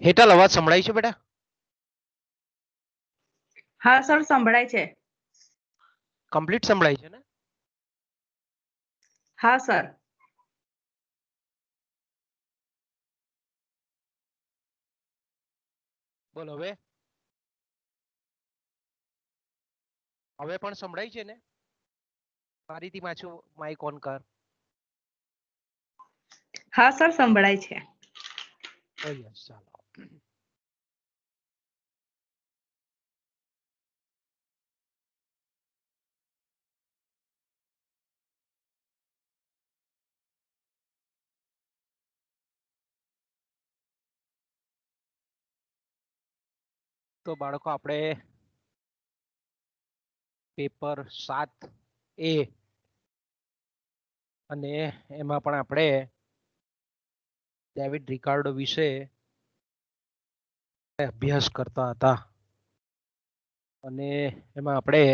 હેતલ અવાજ સંભળાય છે બેટા? હા સર, સંભળાય છે. કમ્પ્લીટ સંભળાય છે ને? હા સર. બોલ હવે. હવે પણ સંભળાય છે ને? ફરીથી પાછું માઇક ઓન કર. હા સર, સંભળાય છે. ઓ યસ, ચાલો. તો બાળકો આપણે પેપર 7A અને એમાં પણ આપણે ડેવિડ રિકાર્ડો વિશે અભ્યાસ કરતા હતા અને એમાં આપણે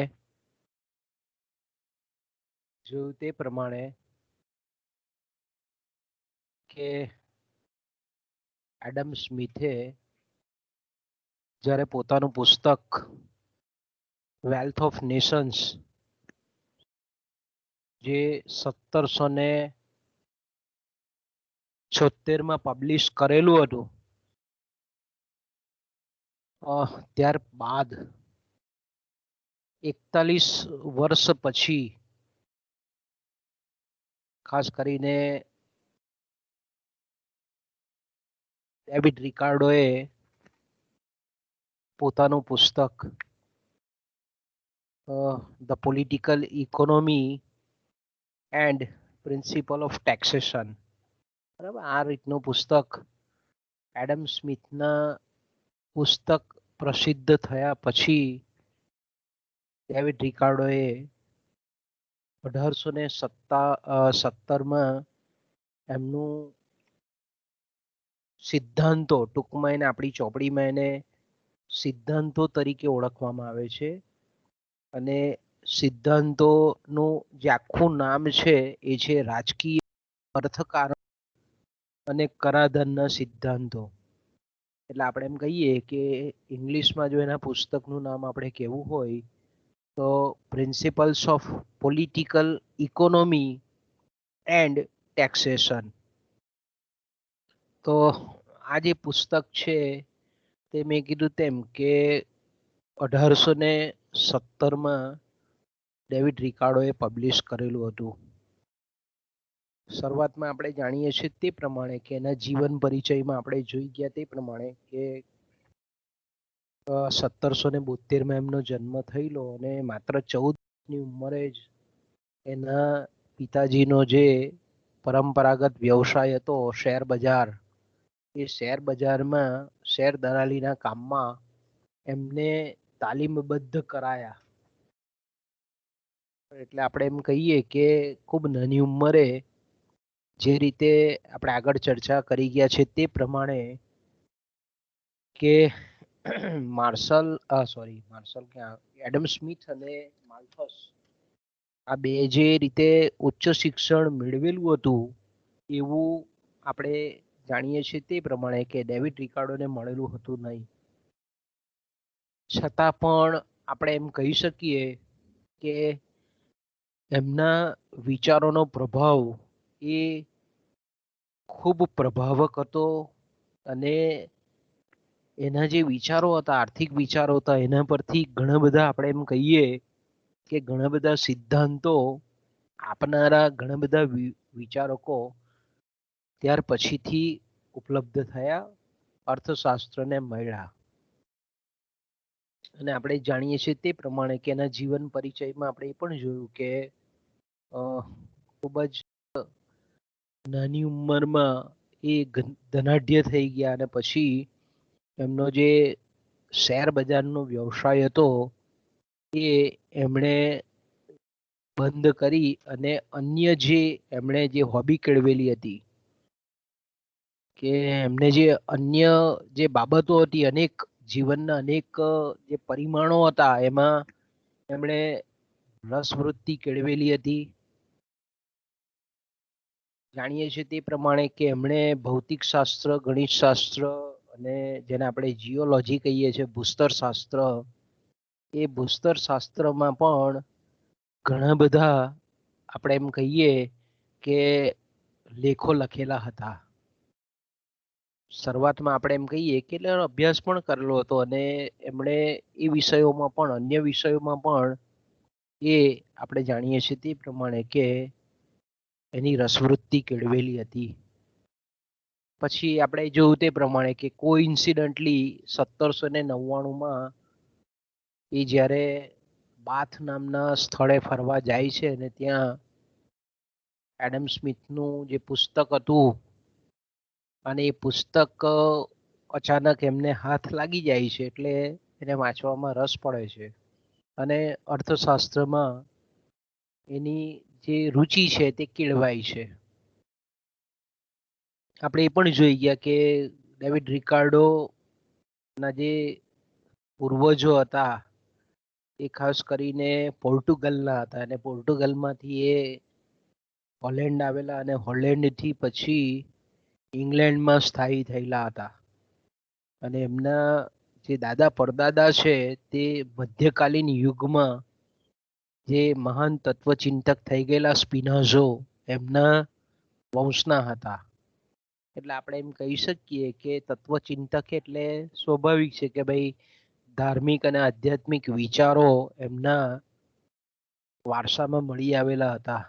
જોયું તે પ્રમાણે કે એડમ સ્મિથે જ્યારે પોતાનું પુસ્તક વેલ્થ ઓફ નેશન્સ જે 1776 પબ્લિશ કરેલું હતું, ત્યારબાદ 41 વર્ષ પછી ખાસ કરીને ડેવિડ રિકાર્ડોએ પોતાનું પુસ્તક the political economy and principal of taxation, બરાબર, આ રીતનું પુસ્તક એડમ સ્મિથના પુસ્તક પ્રસિદ્ધ થયા પછી ડેવિડ રિકાર્ડોએ 1817 એમનું સિદ્ધાંતો, ટૂંકમાં એને આપણી ચોપડીમાં એને સિદ્ધાંતો તરીકે ઓળખવામાં આવે છે અને સિદ્ધાંતોનું જે આખું નામ છે એ છે રાજકીય અર્થકારણ અને કરાધાનના સિદ્ધાંતો. એટલે આપણે એમ કહીએ કે ઇંગ્લિશમાં જો એના પુસ્તકનું નામ આપણે કહેવું હોય તો principles of political economy and taxation. તો આ જે પુસ્તક છે તે મેં કીધું તેમ કે 1817 ડેવિડ રિકાર્ડોએ પબ્લિશ કરેલું હતું. શરૂઆતમાં આપણે જાણીએ છીએ તે પ્રમાણે કે એના જીવન પરિચયમાં આપણે જોઈ ગયા તે પ્રમાણે કે 1772 એમનો જન્મ થયેલો અને માત્ર 14ની ઉંમરે જ એના પિતાજીનો જે પરંપરાગત વ્યવસાય હતો શેર બજાર, એ શેર બજારમાં શેર દલાલીના કામમાં એમને તાલીમબદ્ધ કરાયા. એટલે આપણે એમ કહીએ કે ખૂબ નાની ઉંમરે જે રીતે આપણે આગળ ચર્ચા કરી ગયા છે તે પ્રમાણે કે એડમ સ્મિથ અને માલ્થસ આ બે જે રીતે ઉચ્ચ શિક્ષણ મેળવેલું હતું એવું આપણે જાણીએ છીએ તે પ્રમાણે કે ડેવિડ રિકાર્ડોને મળેલું હતું નહીં. છતાં પણ આપણે એમ કહી શકીએ કે એમના વિચારોનો પ્રભાવ એ ખૂબ પ્રભાવક હતો અને એના જે વિચારો હતા, આર્થિક વિચારો હતા, એના પરથી ઘણા બધા આપણે એમ કહીએ કે ઘણા બધા સિદ્ધાંતો આપનારા ઘણા બધા વિચારકો ત્યાર પછીથી ઉપલબ્ધ થયા, અર્થશાસ્ત્રને મળ્યા. અને આપણે જાણીએ છીએ તે પ્રમાણે કે એના જીવન પરિચયમાં આપણે એ પણ જોયું કે ખૂબ જ નાની ઉંમરમાં એ ધનાઢ્ય થઈ ગયા અને પછી એમનો જે શેર બજારનો વ્યવસાય હતો એ એમણે બંધ કરી અને અન્ય જે એમણે જે હોબી કેળવેલી હતી કે એમને જે અન્ય જે બાબતો હતી, અનેક જીવનના અનેક જે પરિમાણો હતા એમાં એમણે રસવૃત્તિ કેળવેલી હતી. જાણીએ છીએ તે પ્રમાણે કે એમણે ભૌતિક શાસ્ત્ર, ગણિત શાસ્ત્ર અને જેને આપણે જીઓલોજી કહીએ છીએ, ભૂસ્તર શાસ્ત્ર, એ ભૂસ્તર શાસ્ત્રમાં પણ ઘણા બધા આપણે એમ કહીએ કે લેખો લખેલા હતા. શરૂઆતમાં આપણે એમ કહીએ કે અભ્યાસ પણ કરેલો હતો અને એમણે એ વિષયોમાં પણ, અન્ય વિષયોમાં પણ એ આપણે જાણીએ છીએ તે પ્રમાણે કે એની રસવૃત્તિ કેળવેલી હતી. પછી આપણે જોયું તે પ્રમાણે કે કોઇન્સિડન્ટલી 1799માં એ જ્યારે બાથ નામના સ્થળે ફરવા જાય છે અને ત્યાં એડમ સ્મિથનું જે પુસ્તક હતું અને એ પુસ્તક અચાનક એમને હાથ લાગી જાય છે, એટલે એને વાંચવામાં રસ પડે છે અને અર્થશાસ્ત્રમાં એની જે રુચિ છે તે કેળવાય છે. આપણે એ પણ જોઈ ગયા કે ડેવિડ રિકાર્ડો ના જે પૂર્વજો હતા એ ખાસ કરીને પોર્ટુગલના હતા અને પોર્ટુગલમાંથી એ હોલેન્ડ આવેલા અને હોલેન્ડથી પછી ઇંગ્લેન્ડમાં સ્થાયી થયેલા હતા. અને એમના જે દાદા પરદાદા છે તે મધ્યકાલીન યુગમાં જે મહાન તત્વચિંતક થઈ ગયેલા સ્પિનાઝો એમના વંશના હતા. એટલે આપણે એમ કહી શકીએ કે તત્વચિંતક એટલે સ્વાભાવિક છે કે ભાઈ ધાર્મિક અને આધ્યાત્મિક વિચારો એમના વારસામાં મળી આવેલા હતા.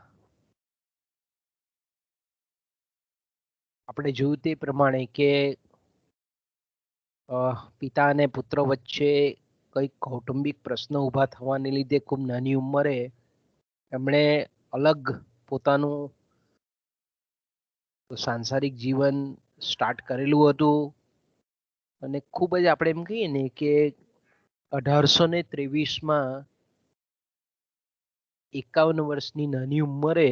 આપણે જોયું તે પ્રમાણે કે પિતા અને પુત્ર વચ્ચે કઈક કૌટુંબિક પ્રશ્નો ઊભા થવાને લીધે ખૂબ નાની ઉંમરે એમણે અલગ પોતાનું સાંસારિક જીવન સ્ટાર્ટ કરેલું હતું અને ખૂબ જ આપણે એમ કહીએ ને કે 1823માં 51 વર્ષની નાની ઉંમરે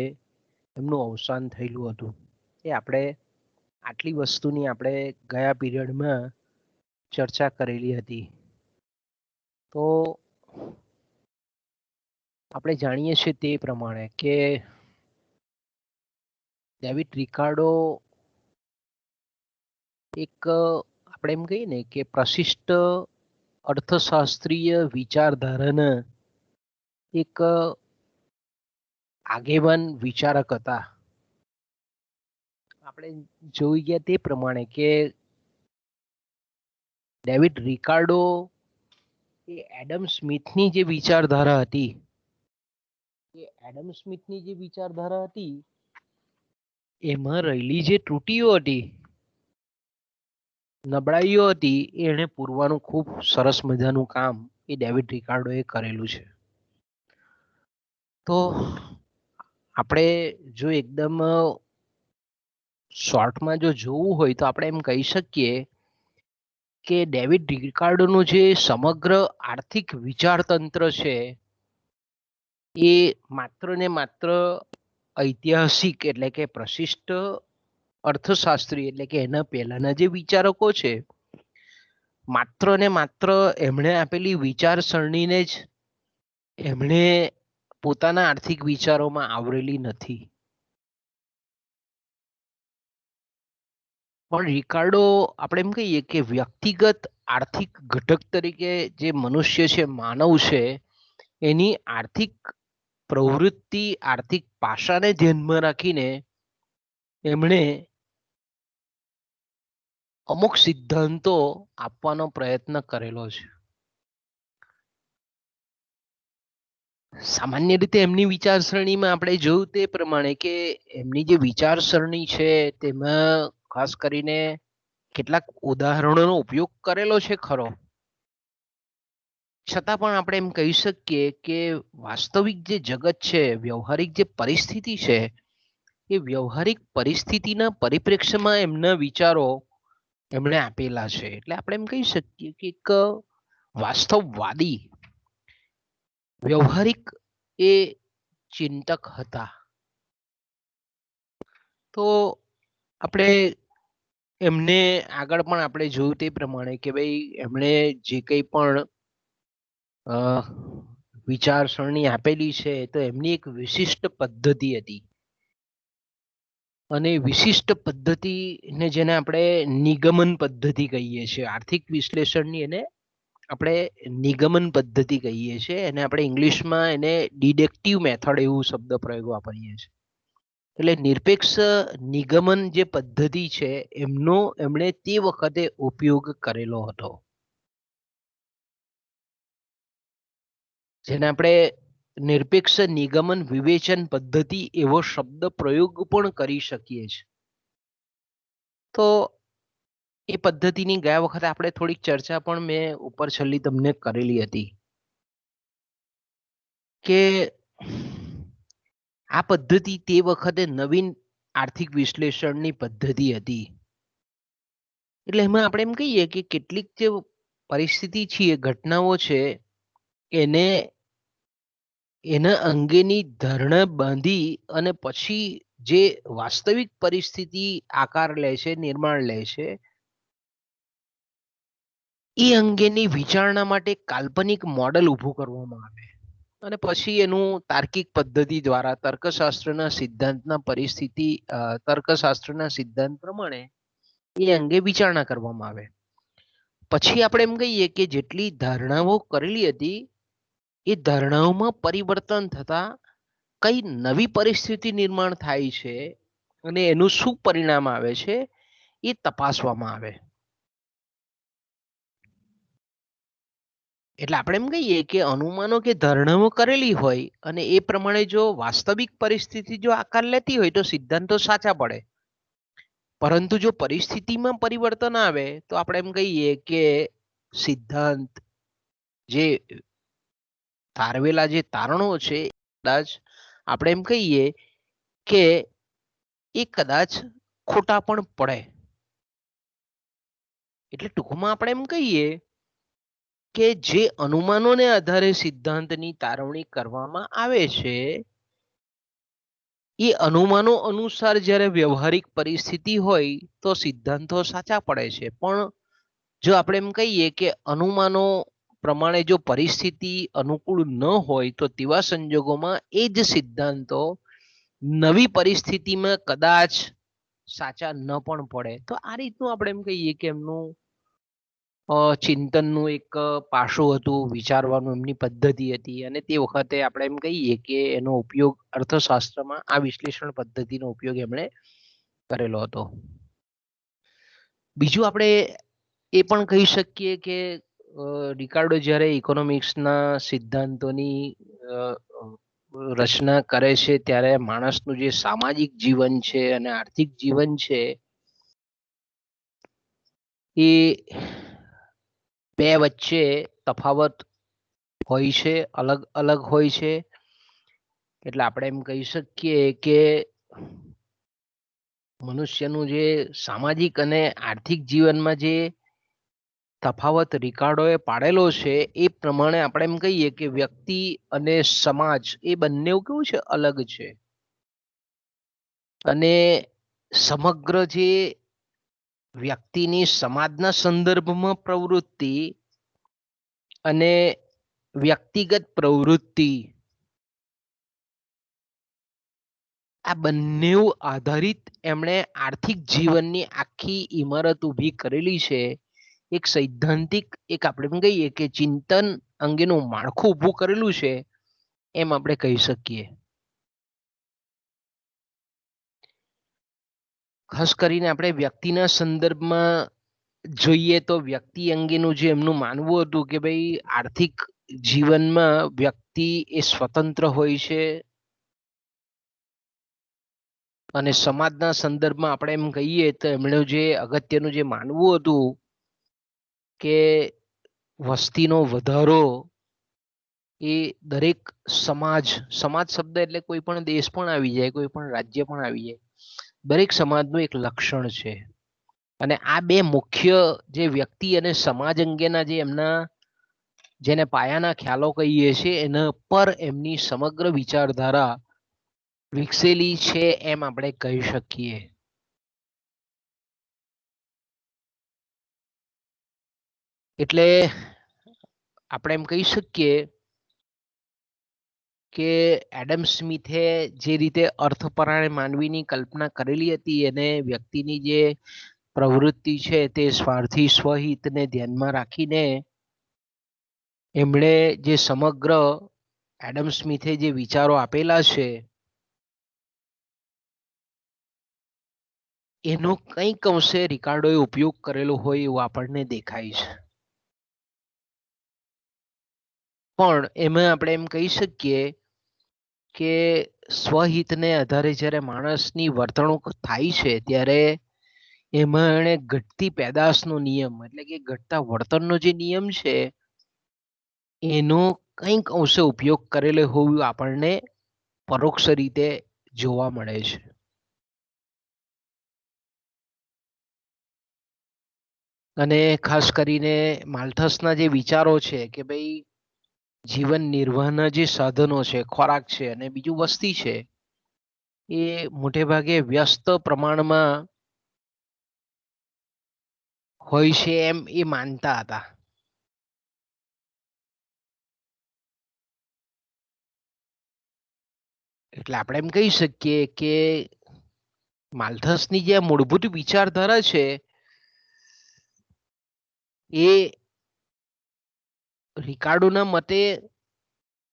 એમનું અવસાન થયેલું હતું. એ આપણે આટલી વસ્તુની આપણે ગયા પીરિયડમાં ચર્ચા કરેલી હતી. તો આપણે જાણીએ છીએ તે પ્રમાણે કે ડેવિડ રિકાર્ડો એક આપણે એમ કહીએ ને કે પ્રશિષ્ટ અર્થશાસ્ત્રીય વિચારધારાના એક આગેવાન વિચારક હતા. આપણે જોઈ ગયા તે પ્રમાણે કે ડેવિડ રિકાર્ડો એ એડમ સ્મિથની જે વિચારધારા હતી એ એડમ સ્મિથની જે વિચારધારા હતી એમાં રહેલી જે ત્રુટીઓ હતી, નબળાઈઓ હતી, એને પૂરવાનું ખૂબ સરસ મજાનું કામ એ ડેવિડ રિકાર્ડોએ કરેલું છે. તો આપણે જો એકદમ શોર્ટમાં જો જોવું હોય તો આપણે એમ કહી શકીએ કે ડેવિડ રિકાર્ડોનું જે સમગ્ર આર્થિક વિચારતંત્ર છે એ માત્ર ને માત્ર ઐતિહાસિક એટલે કે પ્રશિષ્ટ અર્થશાસ્ત્રી એટલે કે એના પહેલાના જે વિચારકો છે માત્ર ને માત્ર એમણે આપેલી વિચારસરણીને જ એમણે પોતાના આર્થિક વિચારોમાં આવરેલી નથી. પણ રિકાર્ડો આપણે એમ કહીએ કે વ્યક્તિગત આર્થિક ઘટક તરીકે જે મનુષ્ય છે, માનવ છે, એની આર્થિક પ્રવૃત્તિ, આર્થિક પાસાને ધ્યાનમાં રાખીને એમણે અમુક સિદ્ધાંતો આપવાનો પ્રયત્ન કરેલો છે. સામાન્ય રીતે એમની વિચારસરણીમાં આપણે જોયું તે પ્રમાણે કે એમની જે વિચારસરણી છે તેમાં ખાસ કરીને કેટલાક ઉદાહરણોનો ઉપયોગ કરેલો છે ખરો, છતાં પણ આપણે એમ કહી શકીએ કે વાસ્તવિક જે જગત છે, વ્યવહારિક જે પરિસ્થિતિ છે, એ વ્યવહારિક પરિસ્થિતિના પરિપ્રેક્ષ્યમાં એમના વિચારો એમણે આપેલા છે. એટલે આપણે એમ કહી શકીએ કે એક વાસ્તવવાદી વ્યવહારિક એ ચિંતક હતા. તો આપણે એમને આગળ પણ આપણે જોયું તે પ્રમાણે કે ભાઈ એમણે જે કંઈ પણ વિચારસરણી આપેલી છે તો એમની એક વિશિષ્ટ પદ્ધતિ હતી અને વિશિષ્ટ પદ્ધતિને જેને આપણે નિગમન પદ્ધતિ કહીએ છીએ, આર્થિક વિશ્લેષણની એને આપણે નિગમન પદ્ધતિ કહીએ છીએ, એને આપણે ઇંગ્લિશમાં એને ડિડક્ટિવ મેથડ એવું શબ્દ પ્રયોગ વાપરીએ છીએ. એટલે નિરપેક્ષ નિગમન જે પદ્ધતિ છે એમણે તે વખતે ઉપયોગ કરેલો હતો, જેને આપણે નિરપેક્ષ નિગમન વિવેચન પદ્ધતિ એવો શબ્દ પ્રયોગ પણ કરી શકીએ છીએ. તો એ પદ્ધતિની ગયા વખતે આપણે થોડીક ચર્ચા પણ મેં ઉપર છેલ્લી તમને કરેલી હતી કે આ પદ્ધતિ તે વખતે નવીન આર્થિક વિશ્લેષણની પદ્ધતિ હતી. એટલે એમાં આપણે એમ કહીએ કે કેટલીક જે પરિસ્થિતિ છે, ઘટનાઓ છે, એના અંગેની ધારણા બાંધી અને પછી જે વાસ્તવિક પરિસ્થિતિ આકાર લે છે, નિર્માણ લે છે, એ અંગેની વિચારણા માટે કાલ્પનિક મોડેલ ઊભું કરવામાં આવે અને પછી એનું તાર્કિક પદ્ધતિ દ્વારા તર્કશાસ્ત્રના સિદ્ધાંત પ્રમાણે એ અંગે વિચારણા કરવામાં આવે. પછી આપણે એમ કહીએ કે જેટલી ધારણાઓ કરેલી હતી એ ધારણાઓમાં પરિવર્તન થતા કઈ નવી પરિસ્થિતિ નિર્માણ થાય છે અને એનું શું પરિણામ આવે છે એ તપાસવામાં આવે. એટલે આપણે એમ કહીએ કે અનુમાનો કે ધારણાઓ કરેલી હોય અને એ પ્રમાણે જો વાસ્તવિક પરિસ્થિતિ જો આકાર લેતી હોય તો સિદ્ધાંતો સાચા પડે. પરંતુ જો પરિસ્થિતિમાં પરિવર્તન આવે તો આપણે એમ કહીએ કે સિદ્ધાંત જે તારવેલા જે તારણો છે કદાચ આપણે એમ કહીએ કે એ કદાચ ખોટા પણ પડે. એટલે ટૂંકમાં આપણે એમ કહીએ કે જે અનુમાનોને આધારે સિદ્ધાંતની તારવણી કરવામાં આવે છે એ અનુમાનો અનુસાર જ્યારે વ્યવહારિક પરિસ્થિતિ હોય તો સિદ્ધાંતો સાચા પડે છે. પણ જો આપણે એમ કહીએ કે અનુમાનો પ્રમાણે જો પરિસ્થિતિ અનુકૂળ ન હોય તો તેવા સંજોગોમાં એ જ સિદ્ધાંતો નવી પરિસ્થિતિમાં કદાચ સાચા ન પણ પડે. તો આ રીતનું આપણે એમ કહીએ કે એમનું ચિંતનનું એક પાસું હતું, વિચારવાનું એમની પદ્ધતિ હતી અને તે વખતે આપણે એમ કહીએ કે એનો ઉપયોગ અર્થશાસ્ત્રમાં આ વિશ્લેષણ પદ્ધતિનો ઉપયોગ એમણે કરેલો હતો. બીજું આપણે એ પણ કહી શકીએ કે રિકાર્ડો જ્યારે ઇકોનોમિક્સના સિદ્ધાંતોની રચના કરે છે ત્યારે માણસનું જે સામાજિક જીવન છે અને આર્થિક જીવન છે એ બે વચ્ચે તફાવત હોય છે, અલગ અલગ હોય છે. એટલે આપણે એમ કહી શકીએ કે મનુષ્યનું જે સામાજિક અને આર્થિક જીવનમાં જે તફાવત રિકાર્ડોએ પાડેલો છે એ પ્રમાણે આપણે એમ કહીએ કે વ્યક્તિ અને સમાજ એ બંને કેવું છે, અલગ છે. અને સમગ્ર જે વ્યક્તિની સમાજના સંદર્ભમાં પ્રવૃત્તિ અને વ્યક્તિગત પ્રવૃત્તિ આ બંને આધારિત એમણે આર્થિક જીવનની આખી ઇમારત ઊભી કરેલી છે. એક સૈદ્ધાંતિક એક આપણે એમ કહીએ કે ચિંતન અંગેનું માળખું ઊભું કરેલું છે એમ આપણે કહી શકીએ. ખાસ કરીને આપણે વ્યક્તિના સંદર્ભમાં જોઈએ તો વ્યક્તિ અંગેનું જે એમનું માનવું હતું કે ભાઈ આર્થિક જીવનમાં વ્યક્તિ એ સ્વતંત્ર હોય છે અને સમાજના સંદર્ભમાં આપણે એમ કહીએ તો એમનું જે અગત્યનું જે માનવું હતું કે વસ્તીનો વધારો એ દરેક સમાજ શબ્દ એટલે કોઈ પણ દેશ પણ આવી જાય, કોઈ પણ રાજ્ય પણ આવી જાય, દરેક સમાજનું એક લક્ષણ છે. અને આ બે મુખ્ય જે વ્યક્તિ અને સમાજ અંગેના જે એમના જેને પાયાના ખ્યાલો કહીએ છીએ એના પર એમની સમગ્ર વિચારધારા વિકસેલી છે એમ આપણે કહી શકીએ. એટલે આપણે એમ કહી શકીએ કે એડમ સ્મિથે જે રીતે અર્થપરાયણ માનવીની કલ્પના કરેલી હતી એને વ્યક્તિની જે પ્રવૃત્તિ છે તે સ્વાર્થી સ્વહિતને ધ્યાનમાં રાખીને એમણે જે સમગ્ર એડમ સ્મિથે જે વિચારો આપેલા છે એનો કંઈક અંશે રિકાર્ડોએ ઉપયોગ કરેલો હોય એવું આપણને દેખાય છે. પણ એમાં આપણે એમ કહી શકીએ કે સ્વહિતને આધારે જ્યારે માણસની વર્તણૂક થાય છે ત્યારે એમાં એણે ઘટતી પેદાશનો નિયમ એટલે કે ઘટતા વર્તનનો જે નિયમ છે એનો કંઈક અંશે ઉપયોગ કરેલો હોવું આપણને પરોક્ષ રીતે જોવા મળે છે. અને ખાસ કરીને માલ્થસના જે વિચારો છે કે ભાઈ જીવન નિર્વાહના જે સાધનો છે ખોરાક છે અને બીજું વસ્તી છે એ મોટે ભાગે વ્યસ્ત પ્રમાણમાં હોય છે એમ એ માનતા હતા. એટલે આપણે એમ કહી શકીએ કે માલ્થસની જે મૂળભૂત વિચારધારા છે એ રિકાર્ડોના મતે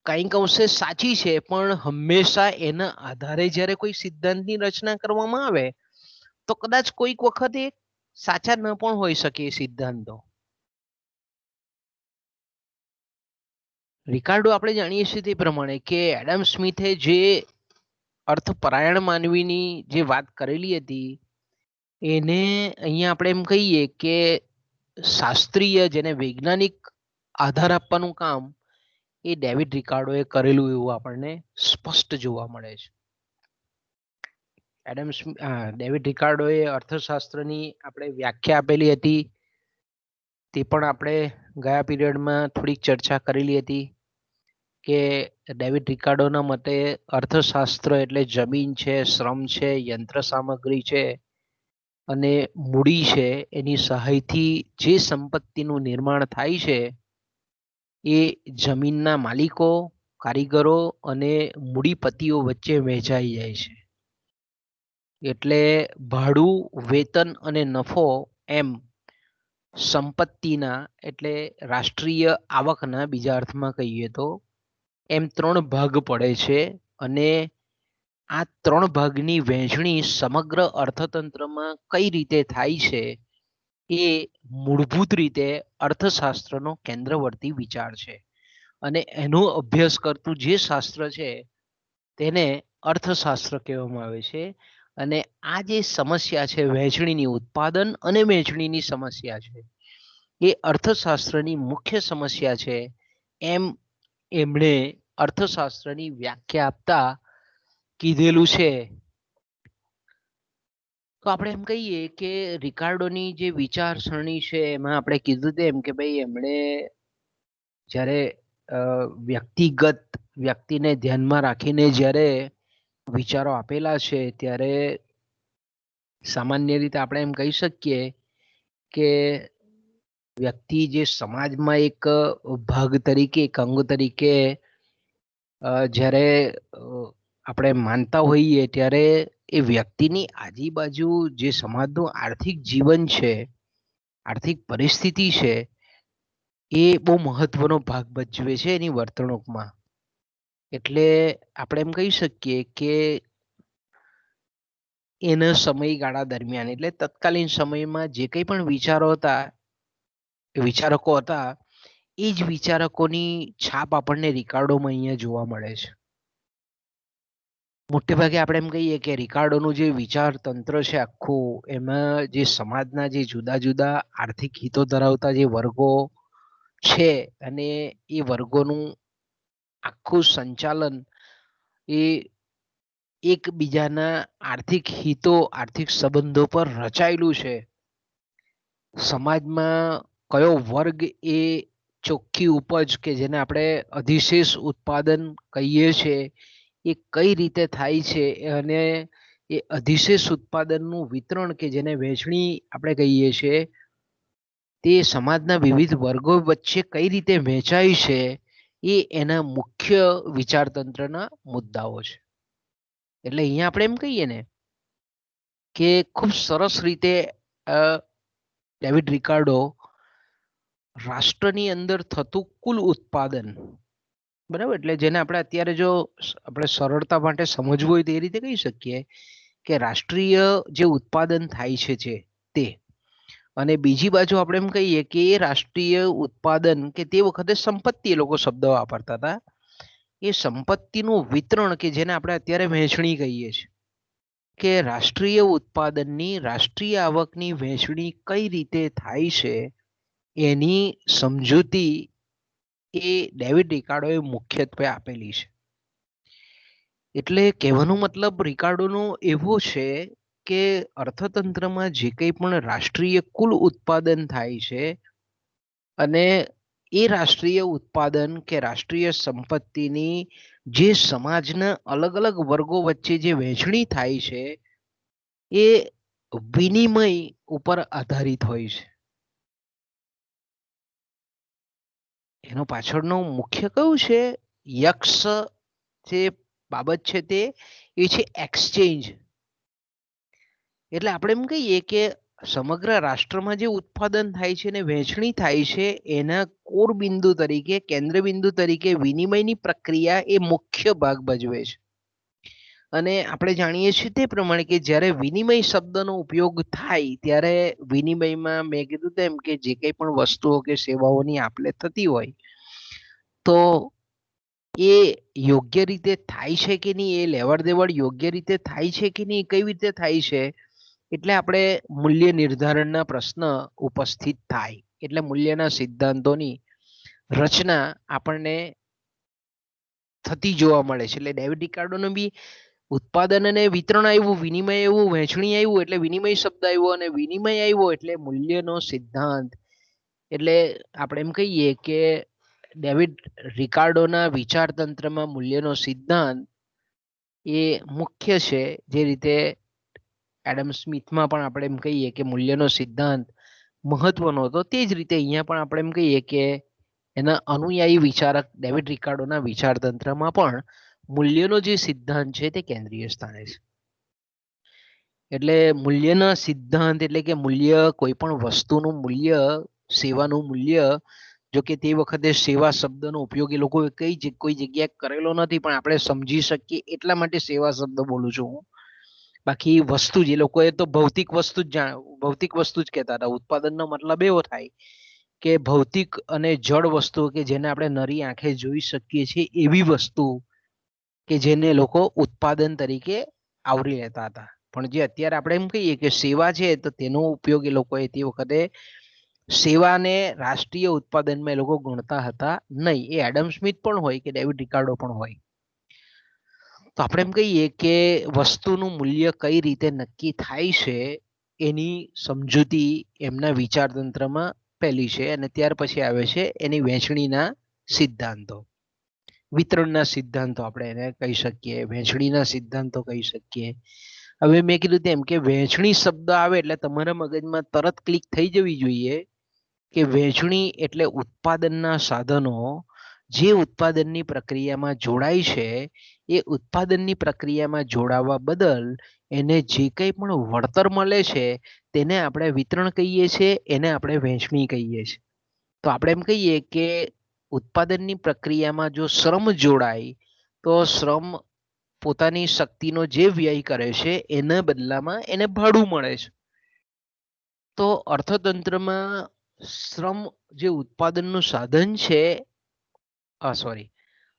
કંઈક અંશે સાચી છે પણ હંમેશા એના આધારે જ્યારે કોઈ સિદ્ધાંતની રચના કરવામાં આવે તો કદાચ કોઈક વખત એ સાચા ન પણ હોઈ શકે એ સિદ્ધાંતો. રિકાર્ડો આપણે જાણીએ છીએ તે પ્રમાણે કે એડમ સ્મિથે જે અર્થપરાયણ માનવીની જે વાત કરેલી હતી એને અહીંયા આપણે એમ કહીએ કે શાસ્ત્રીય જેને વૈજ્ઞાનિક આધાર આપવાનું કામ એ ડેવિડ રિકાર્ડોએ કરેલું એવું આપણને સ્પષ્ટ જોવા મળે છે. ડેવિડ રિકાર્ડોએ અર્થશાસ્ત્રની આપણે વ્યાખ્યા આપેલી હતી તે પણ આપણે ગયા પીરિયડમાં થોડીક ચર્ચા કરેલી હતી કે ડેવિડ રિકાર્ડોના મતે અર્થશાસ્ત્ર એટલે જમીન છે, શ્રમ છે, યંત્ર સામગ્રી છે અને મૂડી છે એની સહાયથી જે સંપત્તિનું નિર્માણ થાય છે એ જમીનના માલિકો, કારીગરો અને મૂડીપતિઓ વચ્ચે વહેંચાઈ જાય છે. એટલે ભાડું, વેતન અને નફો એમ સંપત્તિના એટલે રાષ્ટ્રીય આવકના બીજા અર્થમાં કહીએ તો એમ 3 ભાગ પડે છે અને આ 3 ભાગની વહેંચણી સમગ્ર અર્થતંત્રમાં કઈ રીતે થાય છે એ મૂળભૂત રીતે અર્થશાસ્ત્રનો કેન્દ્રવર્તી વિચાર છે અને એનો અભ્યાસ કરતું જે શાસ્ત્ર છે તેને અર્થશાસ્ત્ર કહેવામાં આવે છે. અને આ જે સમસ્યા છે વહેંચણીની ઉત્પાદન અને વહેંચણીની સમસ્યા છે એ અર્થશાસ્ત્રની મુખ્ય સમસ્યા છે એમ એમણે અર્થશાસ્ત્રની વ્યાખ્યા આપતા કીધેલું છે. તો આપણે એમ કહીએ કે રિકાર્ડોની જે વિચારસરણી છે એમાં આપણે કીધું તેમ કે ભાઈ એમણે જ્યારે વ્યક્તિગત વ્યક્તિને ધ્યાનમાં રાખીને જ્યારે વિચારો આપેલા છે ત્યારે સામાન્ય રીતે આપણે એમ કહી શકીએ કે વ્યક્તિ જે સમાજમાં એક ભાગ તરીકે એક અંગ તરીકે જ્યારે આપણે માનતા હોઈએ ત્યારે એ વ્યક્તિની આજુબાજુ જે સમાજનું આર્થિક જીવન છે, આર્થિક પરિસ્થિતિ છે એ બહુ મહત્વનો ભાગ ભજવે છે એની વર્તણૂકમાં. એટલે આપણે એમ કહી શકીએ કે એના સમયગાળા દરમિયાન એટલે તત્કાલીન સમયમાં જે કંઈ પણ વિચારકો હતા એ જ વિચારકોની છાપ આપણને રિકાર્ડોમાં અહીંયા જોવા મળે છે. મોટે ભાગે આપણે એમ કહીએ કે રિકાર્ડોનું જે વિચાર તંત્ર છે આખું એમાં જે સમાજના જે જુદા જુદા આર્થિક હિતો ધરાવતા જે વર્ગો છે અને એ વર્ગોનું આખું સંચાલન એ એકબીજાના આર્થિક હિતો, આર્થિક સંબંધો પર રચાયેલું છે. સમાજમાં કયો વર્ગ એ ચોખ્ખી ઉપજ કે જેને આપણે અધિશેષ ઉત્પાદન કહીએ છીએ એ કઈ રીતે થાય છે અને એ અધિશેષ ઉત્પાદનનું વિતરણ કે જેને વહેંચણી આપણે કહીએ છીએ તે સમાજના વિવિધ વર્ગો વચ્ચે કઈ રીતે વહેંચાય છે એ એના મુખ્ય વિચારતંત્રના મુદ્દાઓ છે. એટલે અહીંયા આપણે એમ કહીએ ને કે ખૂબ સરસ રીતે ડેવિડ રિકાર્ડો રાષ્ટ્રની અંદર થતું કુલ ઉત્પાદન, બરાબર, એટલે જેને આપણે અત્યારે જો આપણે સરળતા માટે સમજવું હોય તો એ રીતે કહી શકીએ કે રાષ્ટ્રીય જે ઉત્પાદન થાય છે તે, અને બીજી બાજુ આપણે એમ કહીએ કે એ રાષ્ટ્રીય ઉત્પાદન કે તે વખતે સંપત્તિ એ લોકો શબ્દ વાપરતા હતા, એ સંપત્તિનું વિતરણ કે જેને આપણે અત્યારે વહેંચણી કહીએ છીએ, કે રાષ્ટ્રીય ઉત્પાદનની રાષ્ટ્રીય આવકની વહેંચણી કઈ રીતે થાય છે એની સમજૂતી એ ડેવિડ રિકાર્ડોએ મુખ્યત્વે આપેલી છે. એટલે કહેવાનો મતલબ રિકાર્ડોનો એવો છે કે અર્થતંત્રમાં જે કંઈ પણ રાષ્ટ્રીય કુલ ઉત્પાદન થાય છે અને એ રાષ્ટ્રીય ઉત્પાદન કે રાષ્ટ્રીય સંપત્તિની જે સમાજના અલગ અલગ વર્ગો વચ્ચે જે વહેંચણી થાય છે એ વિનિમય ઉપર આધારિત હોય છે. એનો પાછળનો મુખ્ય કયું છે યક્ષ જે બાબત છે તે એ છે એક્સચેન્જ. એટલે આપણે એમ કહીએ કે સમગ્ર રાષ્ટ્રમાં જે ઉત્પાદન થાય છે ને વહેંચણી થાય છે એના કોર બિંદુ તરીકે, કેન્દ્ર બિંદુ તરીકે વિનિમયની પ્રક્રિયા એ મુખ્ય ભાગ ભજવે છે. અને આપણે જાણીએ છીએ તે પ્રમાણે કે જ્યારે વિનિમય શબ્દનો ઉપયોગ થાય ત્યારે વિનિમયમાં મેં કીધું તેમ કે જે કંઈ પણ વસ્તુઓ કે સેવાઓની આપલે થતી હોય તો એ યોગ્ય રીતે થાય છે કે નહીં, એ લેવડ દેવડ યોગ્ય રીતે થાય છે કે નહીં, કઈ રીતે થાય છે, એટલે આપણે મૂલ્ય નિર્ધારણના પ્રશ્ન ઉપસ્થિત થાય. એટલે મૂલ્યના સિદ્ધાંતોની રચના આપણને થતી જોવા મળે છે. એટલે ડેવિડ રિકાર્ડોનો બી ઉત્પાદન અને વિતરણ આવ્યું, વિનિમય આવ્યું, વહેંચણી આવ્યું એટલે વિનિમય શબ્દ આવ્યો, અને વિનિમય આવ્યો એટલે મૂલ્યનો સિદ્ધાંત. એટલે આપણે એમ કહીએ કે ડેવિડ રિકાર્ડોના વિચારતંત્રમાં મૂલ્યનો સિદ્ધાંત એ મુખ્ય છે. જે રીતે એડમ સ્મિથમાં પણ આપણે એમ કહીએ કે મૂલ્યનો સિદ્ધાંત મહત્વનો હતો, તે જ રીતે અહીંયા પણ આપણે એમ કહીએ કે એના અનુયાયી વિચારક ડેવિડ રિકાર્ડોના વિચારતંત્રમાં પણ મૂલ્યનો જે સિદ્ધાંત છે તે કેન્દ્રીય સ્થાને છે. એટલે મૂલ્યના સિદ્ધાંત એટલે કે મૂલ્ય, કોઈ પણ વસ્તુનું મૂલ્ય, સેવાનું મૂલ્ય, જો કે તે વખતે સેવા શબ્દનો ઉપયોગ એ લોકો કોઈ જગ્યાએ કરેલો નથી, પણ આપણે સમજી શકીએ એટલા માટે સેવા શબ્દ બોલું છું હું. બાકી વસ્તુ જ એ લોકોએ તો ભૌતિક વસ્તુ જ કહેતા હતા. ઉત્પાદનનો મતલબ એવો થાય કે ભૌતિક અને જળ વસ્તુઓ કે જેને આપણે નરી આંખે જોઈ શકીએ છીએ એવી વસ્તુ કે જેને લોકો ઉત્પાદન તરીકે આવરી લેતા હતા. પણ જે અત્યારે આપણે એમ કહીએ કે સેવા છે તો તેનો ઉપયોગ એ લોકોએ તે વખતે સેવાને રાષ્ટ્રીય ઉત્પાદનમાં એ લોકો ગણતા હતા નહીં. એ એડમ સ્મિથ પણ હોય કે ડેવિડ રિકાર્ડો પણ હોય. તો આપણે એમ કહીએ કે વસ્તુનું મૂલ્ય કઈ રીતે નક્કી થાય છે એની સમજૂતી એમના વિચારતંત્રમાં પહેલી છે, અને ત્યાર પછી આવે છે એની વહેંચણીના સિદ્ધાંતો, વિતરણના સિદ્ધાંતો આપણે એને કહી શકીએ, વહેંચણીના સિદ્ધાંતો કહી શકીએ. હવે મેં કીધું તેમ કે વહેંચણી શબ્દ આવે એટલે તમારા મગજમાં તરત ક્લિક થઈ જવી જોઈએ કે વહેંચણી એટલે ઉત્પાદનના સાધનો જે ઉત્પાદનની પ્રક્રિયામાં જોડાય છે એ ઉત્પાદનની પ્રક્રિયામાં જોડાવા બદલ એને જે કંઈ પણ વળતર મળે છે તેને આપણે વિતરણ કહીએ છીએ, એને આપણે વહેંચણી કહીએ છીએ. તો આપણે એમ કહીએ કે ઉત્પાદનની પ્રક્રિયામાં જો શ્રમ જોડાય તો શ્રમ પોતાની શક્તિનો જે વ્યય કરે છે એના બદલામાં એને ભાડું મળે છે. તો અર્થતંત્રમાં શ્રમ જે ઉત્પાદનનું સાધન છે,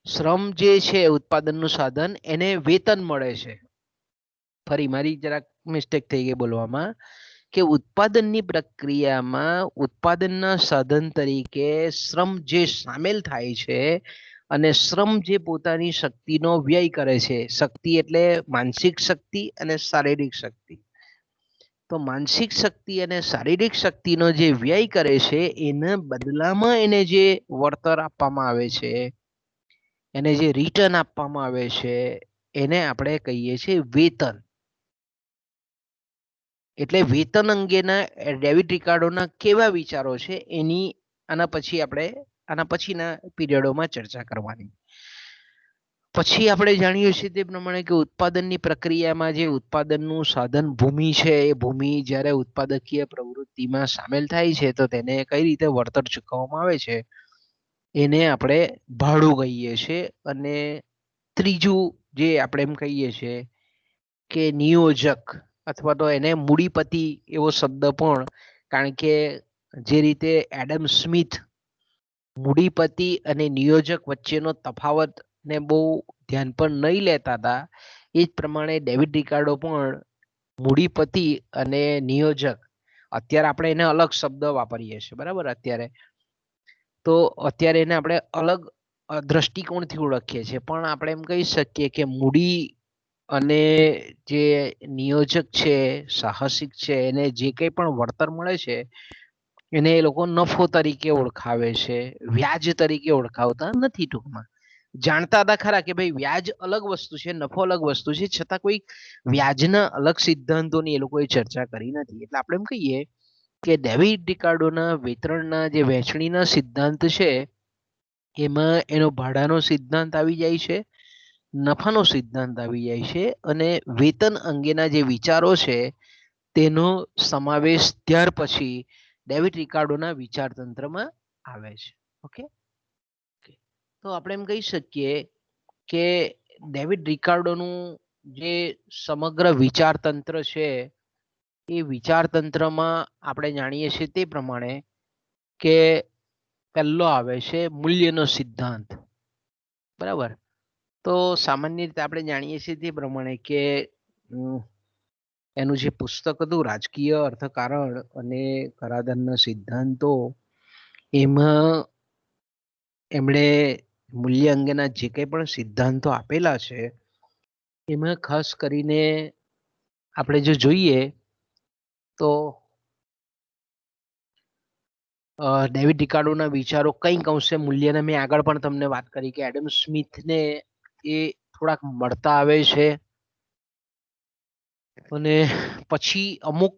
શ્રમ જે છે ઉત્પાદનનું સાધન, એને વેતન મળે છે. ફરી મારી જરાક મિસ્ટેક થઈ ગઈ બોલવામાં, કે ઉત્પાદનની પ્રક્રિયામાં ઉત્પાદનના સાધન તરીકે શ્રમ જે સામેલ થાય છે અને શ્રમ જે પોતાની શક્તિનો વ્યય કરે છે, શક્તિ એટલે માનસિક શક્તિ અને શારીરિક શક્તિ, તો માનસિક શક્તિ અને શારીરિક શક્તિનો જે વ્યય કરે છે એના બદલામાં એને જે વળતર આપવામાં આવે છે, એને જે રિટર્ન આપવામાં આવે છે, એને આપણે કહીએ છીએ વેતન. એટલે વેતન અંગેના ડેવિડ રિકાર્ડોના કેવા વિચારો છે એની આના પછી આપણે આના પછીના પીરિયડોમાં ચર્ચા કરવાની. પછી આપણે જાણીએ છીએ તે પ્રમાણે કે ઉત્પાદનની પ્રક્રિયામાં જે ઉત્પાદનનું સાધન ભૂમિ છે એ ભૂમિ જ્યારે ઉત્પાદકીય પ્રવૃત્તિમાં સામેલ થાય છે તો તેને કઈ રીતે વળતર ચૂકવવામાં આવે છે એને આપણે ભાડું કહીએ છીએ. અને ત્રીજું જે આપણે એમ કહીએ છીએ કે નિયોજક અથવા તો એને મૂડીપતિ એવો શબ્દ પણ, કારણ કે જે રીતે એડમ સ્મિથ મૂડીપતિ અને નિયોજક વચ્ચેનો તફાવત ને બહુ ધ્યાન પર નહીં લેતા હતા, એ જ પ્રમાણે ડેવિડ રિકાર્ડો પણ મૂડીપતિ અને નિયોજક, અત્યારે આપણે એને અલગ શબ્દ વાપરીએ છીએ બરાબર અત્યારે, તો અત્યારે એને આપણે અલગ દ્રષ્ટિકોણથી ઓળખીએ છીએ, પણ આપણે એમ કહી શકીએ કે મૂડી અને જે નિયોજક છે, સાહસિક છે, એને જે કંઈ પણ વળતર મળે છે એને એ લોકો નફો તરીકે ઓળખાવે છે, વ્યાજ તરીકે ઓળખાવતા નથી. ટૂંકમાં જાણતા હતા ખરા કે ભાઈ વ્યાજ અલગ વસ્તુ છે, નફો અલગ વસ્તુ છે, છતાં કોઈ વ્યાજના અલગ સિદ્ધાંતોની એ લોકોએ ચર્ચા કરી નથી. એટલે આપણે એમ કહીએ કે ડેવિડ રિકાર્ડોના વિતરણના જે વહેંચણીના સિદ્ધાંત છે એમાં એનો ભાડાનો સિદ્ધાંત આવી જાય છે, નફાનો સિદ્ધાંત આવી જાય છે, અને વેતન અંગેના જે વિચારો છે તેનો સમાવેશ ત્યાર પછી ડેવિડ રિકાર્ડોના વિચારતંત્રમાં આવે છે. ઓકે, તો આપણે એમ કહી શકીએ કે ડેવિડ રિકાર્ડોનું જે સમગ્ર વિચારતંત્ર છે એ વિચારતંત્રમાં આપણે જાણીએ છીએ તે પ્રમાણે કે પહેલો આવે છે મૂલ્યનો સિદ્ધાંત. બરાબર, તો સામાન્ય રીતે આપણે જાણીએ છીએ તે પ્રમાણે કે એનું જે પુસ્તક હતું રાજકીય અર્થકારણ અને કરાધાનના સિદ્ધાંતો, એમાં એમણે મૂલ્ય અંગેના જે કંઈ પણ સિદ્ધાંતો આપેલા છે એમાં ખાસ કરીને આપણે જો જોઈએ તો ડેવિડ રિકાર્ડોના વિચારો કંઈક અંશે મૂલ્યને મેં આગળ પણ તમને વાત કરી કે એડમ સ્મિથને એ થોડાક મળતા આવે છે, અને પછી અમુક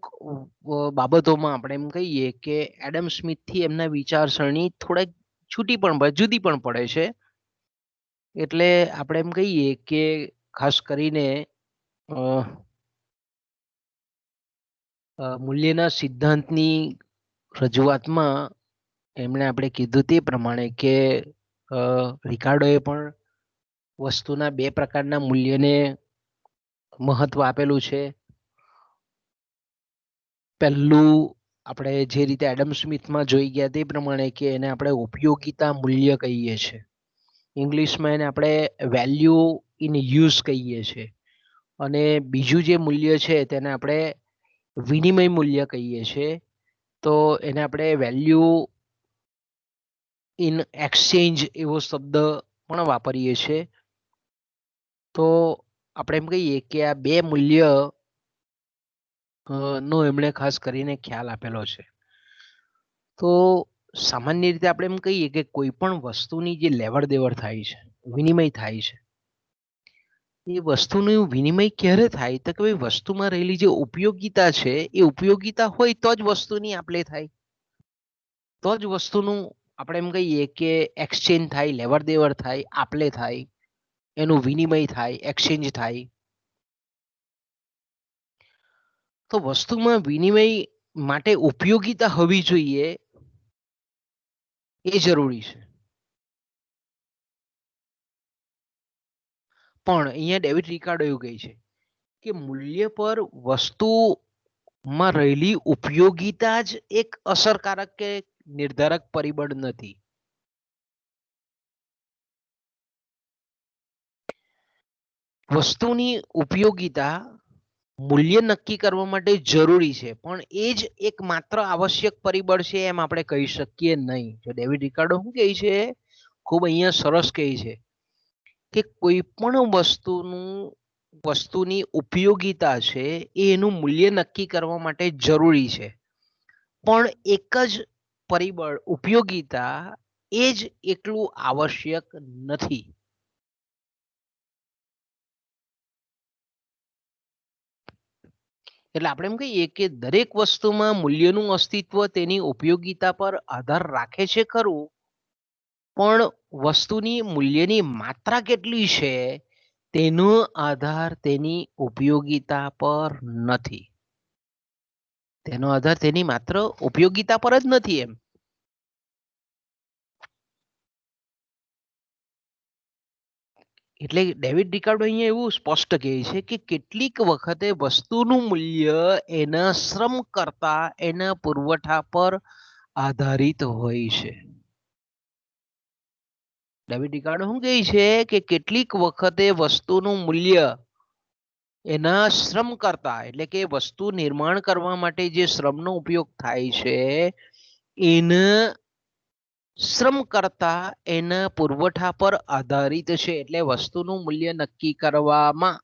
બાબતોમાં આપણે એમ કહીએ કે એડમ સ્મિથથી એમના વિચારસરણી થોડાક જુદી પણ પડે છે. એટલે આપણે એમ કહીએ કે ખાસ કરીને મૂલ્યના સિદ્ધાંતની રજૂઆતમાં એમણે આપણે કીધું તે પ્રમાણે કે રિકાર્ડોએ પણ વસ્તુના બે પ્રકારના મૂલ્યને મહત્વ આપેલું છે. પહેલું આપણે જે રીતે એડમ સ્મિથમાં જોઈ ગયા તે પ્રમાણે કે એને આપણે ઉપયોગિતા મૂલ્ય કહીએ છીએ, ઇંગ્લિશમાં એને આપણે વેલ્યુ ઇન યુઝ કહીએ છીએ, અને બીજું જે મૂલ્ય છે તેને આપણે વિનિમય મૂલ્ય કહીએ છીએ. તો એને આપણે વેલ્યુ ઇન એક્સચેન્જ એવો શબ્દ પણ વાપરીએ છીએ. તો આપણે એમ કહીએ કે આ બે મૂલ્ય નો એમણે ખાસ કરીને ખ્યાલ આપેલો છે. તો સામાન્ય રીતે આપણે એમ કહીએ કે કોઈ પણ વસ્તુની જે લેવડ દેવડ થાય છે, વિનિમય થાય છે, એ વસ્તુનું વિનિમય ક્યારે થાય તો કે ભાઈ વસ્તુમાં રહેલી જે ઉપયોગિતા છે એ ઉપયોગિતા હોય તો જ વસ્તુની આપલે થાય, તો જ વસ્તુનું આપણે એમ કહીએ કે એક્સચેન્જ થાય, લેવડ દેવડ થાય, આપલે થાય, એનું વિનિમય થાય, એક્સચેન્જ થાય. તો વસ્તુમાં વિનિમય માટે ઉપયોગિતા હોવી જોઈએ એ જરૂરી છે. પણ અહીંયા ડેવિડ રિકાર્ડો એવું કહે છે કે મૂલ્ય પર વસ્તુમાં રહેલી ઉપયોગિતા જ એક અસરકારક કે નિર્ધારક પરિબળ નથી. વસ્તુની ઉપયોગિતા મૂલ્ય નક્કી કરવા માટે જરૂરી છે, પણ એ જ એક માત્ર આવશ્યક પરિબળ છે એમ આપણે કહી શકીએ નહીં. જો ડેવિડ રિકાર્ડો શું કહે છે, ખૂબ અહીંયા સરસ કહે છે કે કોઈ પણ વસ્તુની ઉપયોગિતા છે એ એનું મૂલ્ય નક્કી કરવા માટે જરૂરી છે, પણ એક જ પરિબળ ઉપયોગિતા એ જ એટલું આવશ્યક નથી. એટલે આપણે એમ કહીએ કે દરેક વસ્તુમાં મૂલ્યનું અસ્તિત્વ તેની ઉપયોગિતા પર આધાર રાખે છે ખરું, પણ વસ્તુની મૂલ્યની માત્રા કેટલી છે તેનો આધાર તેની ઉપયોગિતા પર નથી. તેનો આધાર તેની માત્ર ઉપયોગિતા પર જ નથી એમ. એટલે ડેવિડ રિકાર્ડો અહીંયા એવું સ્પષ્ટ કહે છે કે કેટલીક વખતે વસ્તુનું મૂલ્ય એના શ્રમ કરતા એના પુરવઠા પર આધારિત હોય છે. ડેવિડ રિકાર્ડો શું કહે છે કે કેટલીક વખતે વસ્તુનું મૂલ્ય એના શ્રમ કરતા એટલે કે વસ્તુ નિર્માણ કરવા માટે જે શ્રમનો ઉપયોગ થાય છે એના શ્રમ કરતા એના પુરવઠા પર આધારિત છે. એટલે વસ્તુનું મૂલ્ય નક્કી કરવામાં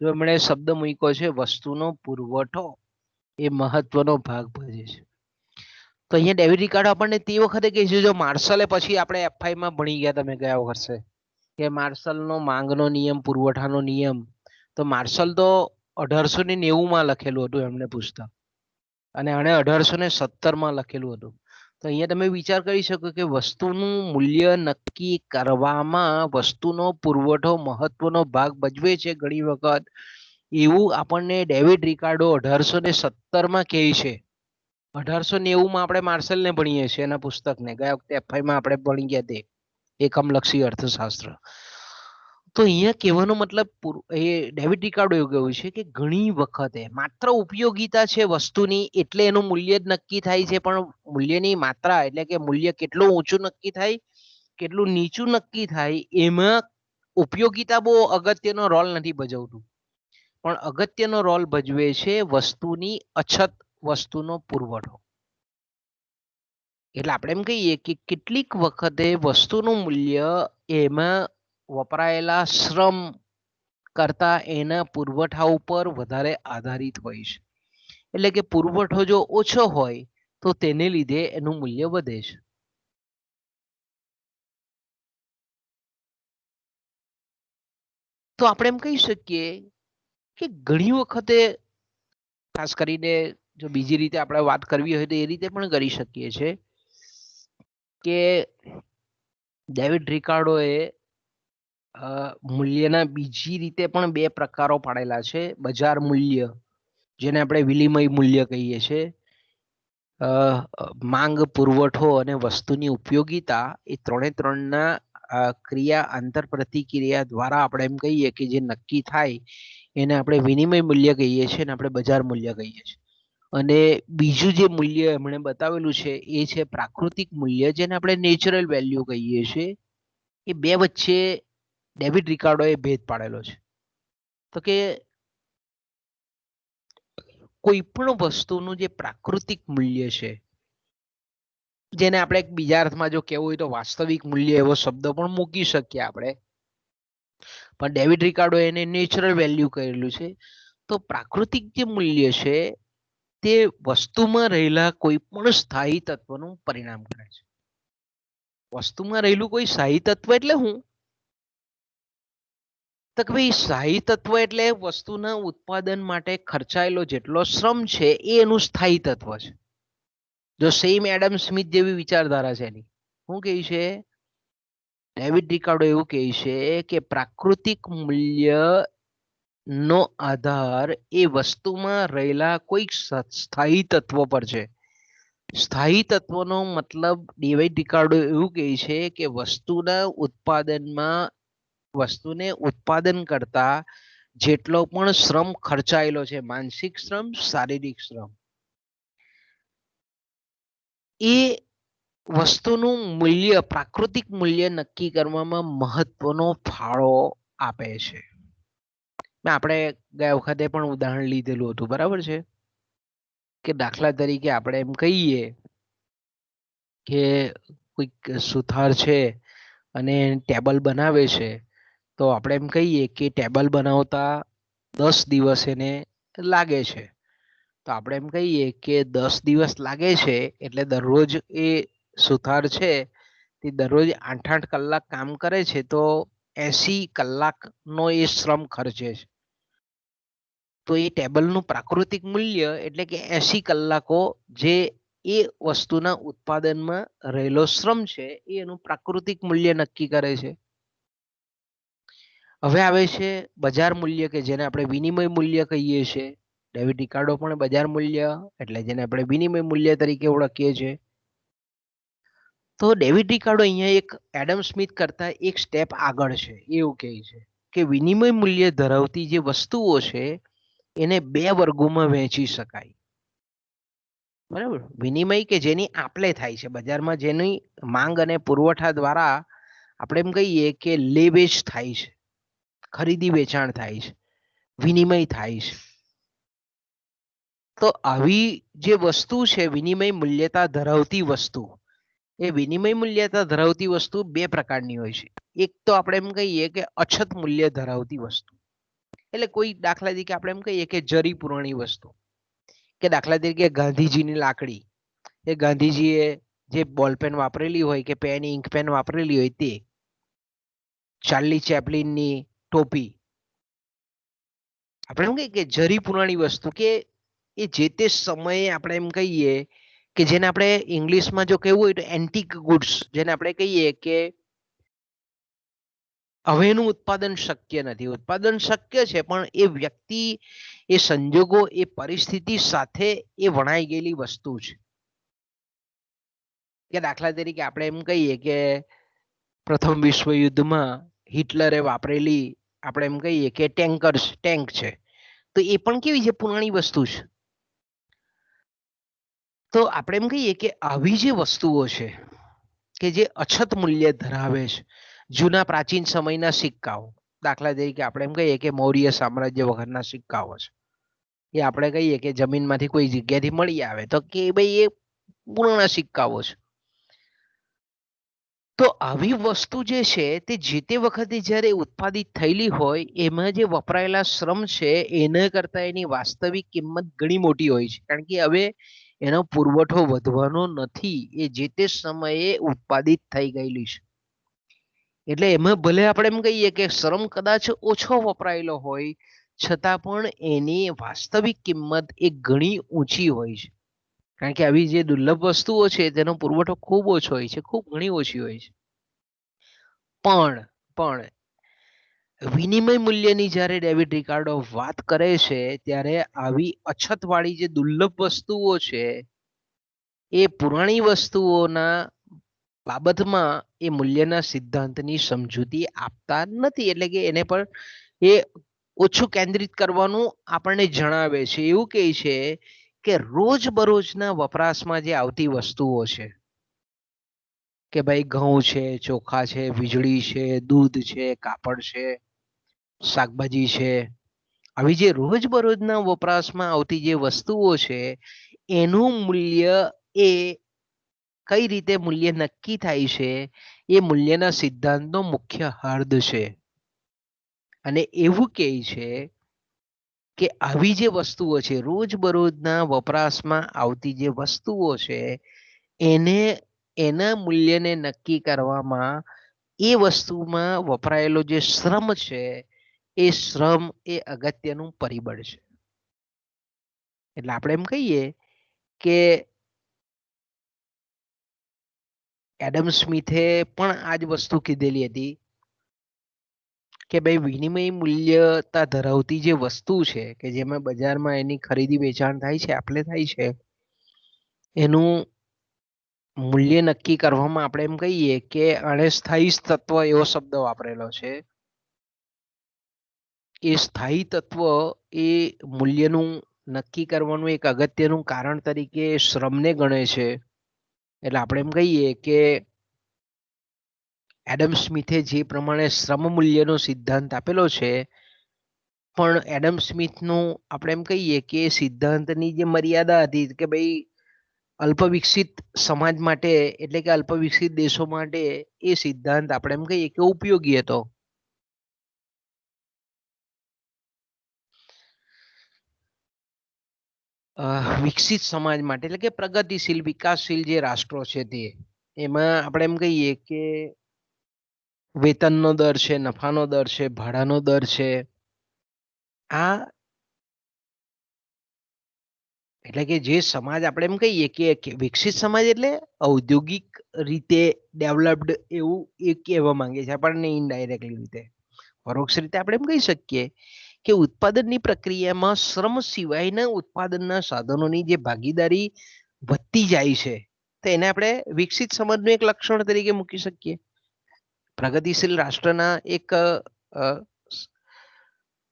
જો એમણે શબ્દ મૂક્યો છે વસ્તુનો પુરવઠો એ મહત્વનો ભાગ ભજવે છે. તો અહીંયા ડેવિડ રિકાર્ડો આપણને તે વખતે કહે છે જો માર્શલે પછી આપણે એફઆઈ માં ભણી ગયા તમે ગયા વર્ષે કે માર્શલનો માંગનો નિયમ પુરવઠાનો નિયમ. તો માર્શલ તો 1890 માં લખેલું હતું એમને પુસ્તક અને આણે 1817 માં લખેલું હતું. તો અહીંયા તમે વિચાર કરી શકો કે વસ્તુનું મૂલ્ય નક્કી કરવામાં વસ્તુનો પુરવઠો મહત્વનો ભાગ ભજવે છે ઘણી વખત એવું આપણને ડેવિડ રિકાર્ડો 1817 માં કહે છે. 1890 માં આપણે માર્શલને ભણીએ છીએ એના પુસ્તકને ગયા વખતે એફઆઈ માં આપણે ભણી ગયા તે એકમલક્ષી અર્થશાસ્ત્ર. તો અહીંયા કહેવાનો મતલબ એ ડેવિડ રિકાર્ડો એવું કહ્યું છે કે ઘણી વખતે માત્ર ઉપયોગિતા છે વસ્તુની એટલે એનું મૂલ્ય જ નક્કી થાય છે પણ મૂલ્યની માત્રા એટલે કે મૂલ્ય કેટલું ઊંચું નક્કી થાય કેટલું નીચું નક્કી થાય એમાં ઉપયોગિતા બહુ અગત્યનો રોલ નથી ભજવતું પણ અગત્યનો રોલ ભજવે છે વસ્તુની અછત વસ્તુનો પુરવઠો. એટલે આપણે એમ કહીએ કે કેટલીક વખતે વસ્તુનું મૂલ્ય એમાં વપરાયેલા શ્રમ કરતા એના પુરવઠા ઉપર વધારે આધારિત હોય છે. એટલે કે પુરવઠો જો ઓછો હોય તો તેને લીધે એનું મૂલ્ય વધે છે. તો આપણે એમ કહી શકીએ કે ઘણી વખતે ખાસ કરીને જો બીજી રીતે આપણે વાત કરવી હોય તો એ રીતે પણ કરી શકીએ છીએ કે ડેવિડ રિકાર્ડોએ મૂલ્યના બીજી રીતે પણ બે પ્રકારો પાડેલા છે. બજાર મૂલ્ય જેને આપણે વિનિમય મૂલ્ય કહીએ છીએ માંગ પુરવઠો અને વસ્તુની ઉપયોગિતા એ ત્રણના ક્રિયા આંતર પ્રતિક્રિયા દ્વારા આપણે એમ કહીએ કે જે નક્કી થાય એને આપણે વિનિમય મૂલ્ય કહીએ છીએ અને આપણે બજાર મૂલ્ય કહીએ છીએ. અને બીજું જે મૂલ્ય એમણે બતાવેલું છે એ છે પ્રાકૃતિક મૂલ્ય જેને આપણે નેચરલ વેલ્યુ કહીએ છીએ. એ બે વચ્ચે ડેવિડ રિકાર્ડોએ ભેદ પાડેલો છે. તો કે કોઈ પણ વસ્તુનું જે પ્રાકૃતિક મૂલ્ય છે જેને આપણે બીજા અર્થમાં જો કહેવું હોય તો વાસ્તવિક મૂલ્ય એવો શબ્દ પણ મૂકી શકીએ આપણે પણ ડેવિડ રિકાર્ડો એને નેચરલ વેલ્યુ કહેલું છે. તો પ્રાકૃતિક જે મૂલ્ય છે તે વસ્તુમાં રહેલા કોઈ પણ સ્થાયી તત્વનું પરિણામ કરે છે. વસ્તુમાં રહેલું કોઈ સ્થાયી તત્વ એટલે શું તો કે ભાઈ સ્થાયી તત્વ એટલે વસ્તુના ઉત્પાદન માટે ખર્ચાયેલો જેટલો શ્રમ છે એ એનું સ્થાયી તત્વ છે. જો સેમ એડમ સ્મિથ જેવી વિચારધારા છે એની શું કહે છે ડેવિડ રિકાર્ડો એવું કહે છે કે પ્રાકૃતિક મૂલ્ય નો આધાર એ વસ્તુમાં રહેલા કોઈક સ્થાયી તત્વ પર છે. સ્થાયી તત્વનો મતલબ ડેવિડ રિકાર્ડો એવું કહે છે કે વસ્તુના ઉત્પાદનમાં વસ્તુને ઉત્પાદન કરતા જેટલો પણ શ્રમ ખર્ચાયેલો છે માનસિક શ્રમ શારીરિક શ્રમ એ વસ્તુનું મૂલ્ય પ્રાકૃતિક મૂલ્ય નક્કી કરવામાં મહત્વનો ફાળો આપે છે. આપણે ગયા વખતે પણ ઉદાહરણ લીધેલું હતું બરાબર છે કે દાખલા તરીકે આપણે એમ કહીએ કે કોઈક સુથાર છે અને ટેબલ બનાવે છે તો આપણે એમ કહીએ કે ટેબલ બનાવતા 10 દિવસ એને લાગે છે. તો આપણે એમ કહીએ કે 10 દિવસ લાગે છે એટલે દરરોજ એ સુથાર છે તે દરરોજ 8-8 કલાક કામ કરે છે તો 80 કલાકનો એ શ્રમ ખર્ચે છે. તો એ ટેબલનું પ્રાકૃતિક મૂલ્ય એટલે કે 80 કલાકો જે એ વસ્તુના ઉત્પાદનમાં રહેલો શ્રમ છે એ એનું પ્રાકૃતિક મૂલ્ય નક્કી કરે છે. હવે આવે છે બજાર મૂલ્ય કે જેને આપણે વિનિમય મૂલ્ય કહીએ છીએ. ડેવિડ રિકાર્ડો પણ બજાર મૂલ્ય એટલે જેને આપણે વિનિમય મૂલ્ય તરીકે ઓળખીએ છીએ. તો ડેવિડ રિકાર્ડો અહીંયા એક એડમ સ્મિથ કરતા એક સ્ટેપ આગળ છે. એવું કહે છે કે વિનિમય મૂલ્ય ધરાવતી જે વસ્તુઓ છે એને બે વર્ગોમાં વહેંચી શકાય. બરાબર, વિનિમય કે જેની આપલે થાય છે બજારમાં, જેની માંગ અને પુરવઠા દ્વારા આપણે એમ કહીએ કે લે વેચ થાય છે, ખરીદી વેચાણ થાય છે, વિનિમય થાય છે. તો આવી જે વસ્તુ છે વિનિમય મૂલ્યતા ધરાવતી વસ્તુ, એ વિનિમય મૂલ્યતા ધરાવતી વસ્તુ બે પ્રકારની હોય છે. એક તો આપણે એમ કહીએ કે અછત મૂલ્ય ધરાવતી વસ્તુ, એટલે કોઈ દાખલા તરીકે આપણે એમ કહીએ કે જરી પુરાણી વસ્તુ, કે દાખલા તરીકે ગાંધીજીની લાકડી, એ ગાંધીજીએ જે બોલપેન વાપરેલી હોય કે પેન ઇંક પેન વાપરેલી હોય તે, ચાર્લી ચેપ્લિનની ટોપી, આપણે એમ કહીએ કે જરી પુરાણી વસ્તુ, કે એ જે તે સમયે આપણે એમ કહીએ કે જેને આપણે ઇંગ્લિશમાં જો કહેવું હોય તો એન્ટિક ગુડ્સ, જેને આપણે કહીએ કે હવે એનું ઉત્પાદન શક્ય નથી. ઉત્પાદન શક્ય છે પણ એ વ્યક્તિ, એ સંજોગો, એ પરિસ્થિતિ સાથે એ વણાઈ ગયેલી વસ્તુ છે. કે દાખલા તરીકે આપણે એમ કહીએ કે પ્રથમ વિશ્વયુદ્ધમાં હિટલરે વાપરેલી આપણે એમ કહીએ કે ટેન્ક છે, તો એ પણ કેવી છે, પુરાણી વસ્તુ છે. તો આપણે એમ કહીએ કે આવી જે વસ્તુઓ છે કે જે અછત મૂલ્ય ધરાવે છે, જૂના પ્રાચીન સમયના સિક્કાઓ, દાખલા તરીકે આપણે એમ કહીએ કે મૌર્ય સામ્રાજ્ય વખતના સિક્કાઓ છે, એ આપણે કહીએ કે જમીનમાંથી કોઈ જગ્યાથી મળી આવે તો કે ભાઈ એ પુરાણા સિક્કાઓ છે. તો આવી વસ્તુ જે છે તે જે તે વખતે જ્યારે ઉત્પાદિત થયેલી હોય એમાં જે વપરાયેલા શ્રમ છે એના કરતા એની વાસ્તવિક કિંમત ઘણી મોટી હોય છે, કારણ કે હવે એનો પુરવઠો વધવાનો નથી, એ જે તે સમયે ઉત્પાદિત થઈ ગયેલી છે. એટલે એમાં ભલે આપણે એમ કહીએ કે શ્રમ કદાચ ઓછો વપરાયેલો હોય છતાં પણ એની વાસ્તવિક કિંમત એ ઘણી ઊંચી હોય છે, કારણ કે આવી જે દુર્લભ વસ્તુઓ છે તેનો પુરવઠો ખૂબ ઓછો હોય છે, ખૂબ ઘણી ઓછી હોય છે. પણ વિનિમય મૂલ્યની જ્યારે ડેવિડ રિકાર્ડો વાત કરે છે ત્યારે આવી અછતવાળી જે દુર્લભ વસ્તુઓ છે એ પુરાણી વસ્તુઓના બાબતમાં એ મૂલ્યના સિદ્ધાંતની સમજૂતી આપતા નથી, એટલે કે એને પર એ ઓછું કેન્દ્રિત કરવાનું આપણને જણાવે છે. એવું કહે છે કે રોજબરોજના વપરાશમાં જે આવતી વસ્તુઓ છે કે ભાઈ ઘઉં છે, ચોખા છે, વીજળી છે, દૂધ છે, કાપડ છે, શાકભાજી છે, આવી જે રોજબરોજના વપરાશમાં આવતી જે વસ્તુઓ છે એનું મૂલ્ય એ કઈ રીતે મૂલ્ય નક્કી થાય છે એ મૂલ્યના સિદ્ધાંતનો મુખ્ય હાર્દ છે. અને એવું કહે છે કે આવી જે વસ્તુઓ છે રોજબરોજના વપરાશમાં આવતી જે વસ્તુઓ છે એને એના મૂલ્યને નક્કી કરવામાં એ વસ્તુમાં વપરાયેલો જે શ્રમ છે એ શ્રમ એ અગત્યનું પરિબળ છે. એટલે આપણે એમ કહીએ કે એડમ સ્મિથે પણ આ જ વસ્તુ કીધેલી હતી કે ભાઈ વિનિમય મૂલ્યતા ધરાવતી જે વસ્તુ છે કે જેમાં બજારમાં એની ખરીદી વેચાણ થાય છે, આપલે થાય છે, એનું મૂલ્ય નક્કી કરવામાં આપણે એમ કહીએ કે આને સ્થાયી તત્વ એવો શબ્દ વાપરેલો છે. એ સ્થાયી તત્વ એ મૂલ્યનું નક્કી કરવાનું એક અગત્યનું કારણ તરીકે શ્રમને ગણે છે. એટલે આપણે એમ કહીએ કે એડમ સ્મિથે જે પ્રમાણે શ્રમ મૂલ્યનો સિદ્ધાંત આપેલો છે પણ એડમ સ્મિથનું આપણે એમ કહીએ કે સિદ્ધાંતની જે મર્યાદા હતી કે ભાઈ અલ્પ વિકસિત સમાજ માટે એટલે કે અલ્પ વિકસિત દેશો માટે એ સિદ્ધાંત આપણે એમ કહીએ કે ઉપયોગી હતો. વિકસિત સમાજ માટે એટલે કે પ્રગતિશીલ વિકાસશીલ જે રાષ્ટ્રો છે તે એમાં આપણે એમ કહીએ કે વેતનનો દર છે, નફાનો દર છે, ભાડાનો દર છે, આ એટલે કે જે સમાજ આપણે એમ કહીએ કે વિકસિત સમાજ એટલે ઔદ્યોગિક રીતે ડેવલપ્ડ એવું એ કહેવા માંગે છે આપણને ઇનડાયરેક્ટલી રીતે. પરોક્ષ રીતે આપણે એમ કહી શકીએ કે ઉત્પાદનની પ્રક્રિયામાં શ્રમ સિવાયના ઉત્પાદનના સાધનોની જે ભાગીદારી વધતી જાય છે તો એને આપણે વિકસિત સમાજનું એક લક્ષણ તરીકે મૂકી શકીએ. પ્રગતિશીલ રાષ્ટ્રના એક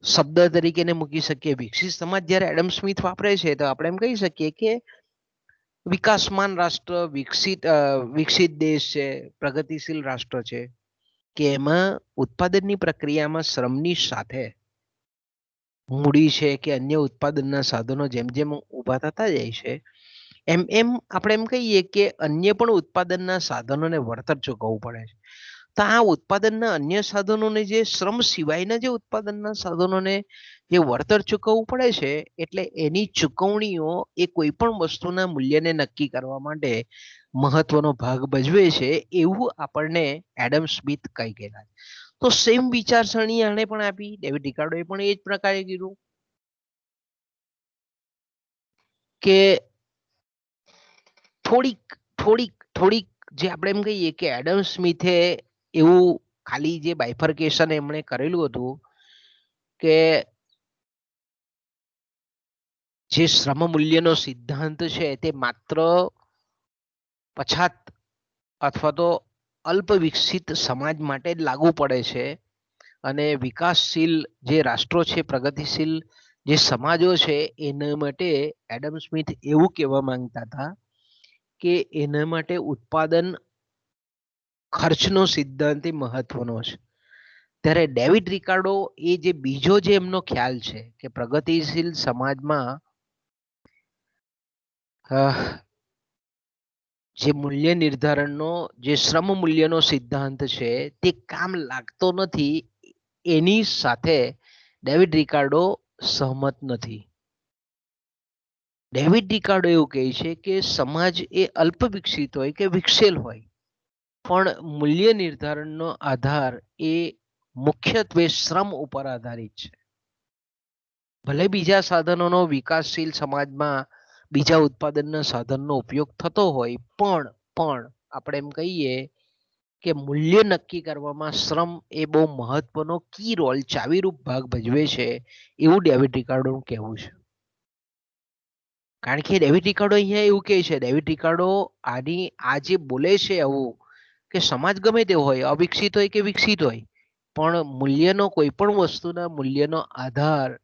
શબ્દ તરીકે મૂકી શકીએ. વિકસિત સમાજ જ્યારે એડમ સ્મિથ વાપરે છે તો આપણે એમ કહી શકીએ કે વિકાસમાન રાષ્ટ્ર, વિકસિત દેશ છે, પ્રગતિશીલ રાષ્ટ્ર છે કે એમાં ઉત્પાદનની પ્રક્રિયામાં શ્રમની સાથે મૂડી છે કે અન્ય ઉત્પાદનના સાધનો જેમ જેમ ઊભા થતા જાય છે એમ એમ આપણે એમ કહીએ કે અન્ય પણ ઉત્પાદનના સાધનોને વળતર ચૂકવવું પડે છે. તો આ ઉત્પાદનના અન્ય સાધનોને જે શ્રમ સિવાયના જે ઉત્પાદનના સાધનોને જે વળતર ચૂકવવું પડે છે એટલે એની ચૂકવણીઓ એ કોઈ પણ વસ્તુના મૂલ્યને નક્કી કરવા માટે મહત્વનો ભાગ ભજવે છે એવું આપણને એડમ સ્મિથ કહી ગયેલા. તો સેમ વિચારસરણી આને પણ આપી, ડેવિડ રિકાર્ડોએ પણ એ જ પ્રકારે કીધું કે થોડીક થોડીક થોડીક જે આપણે એમ કહીએ કે એડમ સ્મિથે એવું ખાલી જે બાયફર્કેશન એમણે કરેલું હતું કે જે શ્રમ મૂલ્યનો સિદ્ધાંત છે તે માત્ર પછાત અથવા તો અલ્પ વિકસિત સમાજ માટે જ લાગુ પડે છે અને વિકાસશીલ જે રાષ્ટ્રો છે, પ્રગતિશીલ જે સમાજો છે એના માટે એડમ સ્મિથ એવું કહેવા માંગતા હતા કે એના માટે ઉત્પાદન ખર્ચનો સિદ્ધાંત મહત્વનો છે. ત્યારે ડેવિડ રિકાર્ડો એ જે બીજો જે એમનો ખ્યાલ છે કે પ્રગતિશીલ સમાજમાં જે મૂલ્ય નિર્ધારણનો જે શ્રમ મૂલ્યનો સિદ્ધાંત છે તે કામ લાગતો નથી એની સાથે ડેવિડ રિકાર્ડો સહમત નથી. ડેવિડ રિકાર્ડો એવું કહે છે કે સમાજ એ અલ્પ વિકસિત હોય કે વિકસેલ હોય પણ મૂલ્ય નિર્ધારણનો આધાર એ મુખ્યત્વે શ્રમ ઉપર આધારિત છે. ભલે બીજા સાધનોનો વિકાસશીલ સમાજમાં બીજા ઉત્પાદનના સાધનનો ઉપયોગ થતો હોય પણ આપણે એમ કહીએ કે મૂલ્ય નક્કી કરવામાં શ્રમ એ બહુ મહત્વનો કી રોલ, ચાવીરૂપ ભાગ ભજવે છે એવું ડેવિડ રિકાર્ડોનું કહેવું છે. કારણ કે ડેવિડ રિકાર્ડો અહીંયા એવું કહે છે, ડેવિડ રિકાર્ડો આ જે બોલે છે આવું કે સમાજ ગમે તે હોય, અવિકસિત હોય કે વિકસિત હોય પણ મૂલ્યનો કોઈ પણ વસ્તુના મૂલ્યનો આધાર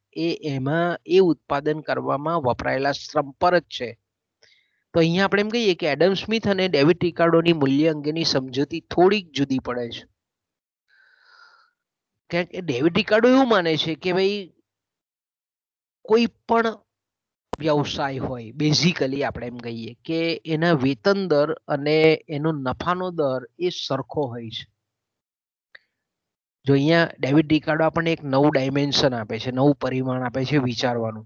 એમાં એ ઉત્પાદન કરવામાં વપરાયેલા શ્રમ પર જ છે. તો અહીંયા આપણે એમ કહીએ કે એડમ સ્મિથ અને ડેવિડ રિકાર્ડોની મૂલ્ય અંગેની સમજૂતી થોડીક જુદી પડે છે. કારણ કે ડેવિડ રિકાર્ડો એવું માને છે કે ભાઈ કોઈ પણ વ્યવસાય હોય, બેઝિકલી આપણે એમ કહીએ કે એના વેતન દર અને એનો નફાનો દર એ સરખો હોય છે. જો અહીંયા ડેવિડ રિકાર્ડો આપણને એક નવું ડાયમેન્શન આપે છે, નવું પરિમાણ આપે છે વિચારવાનું.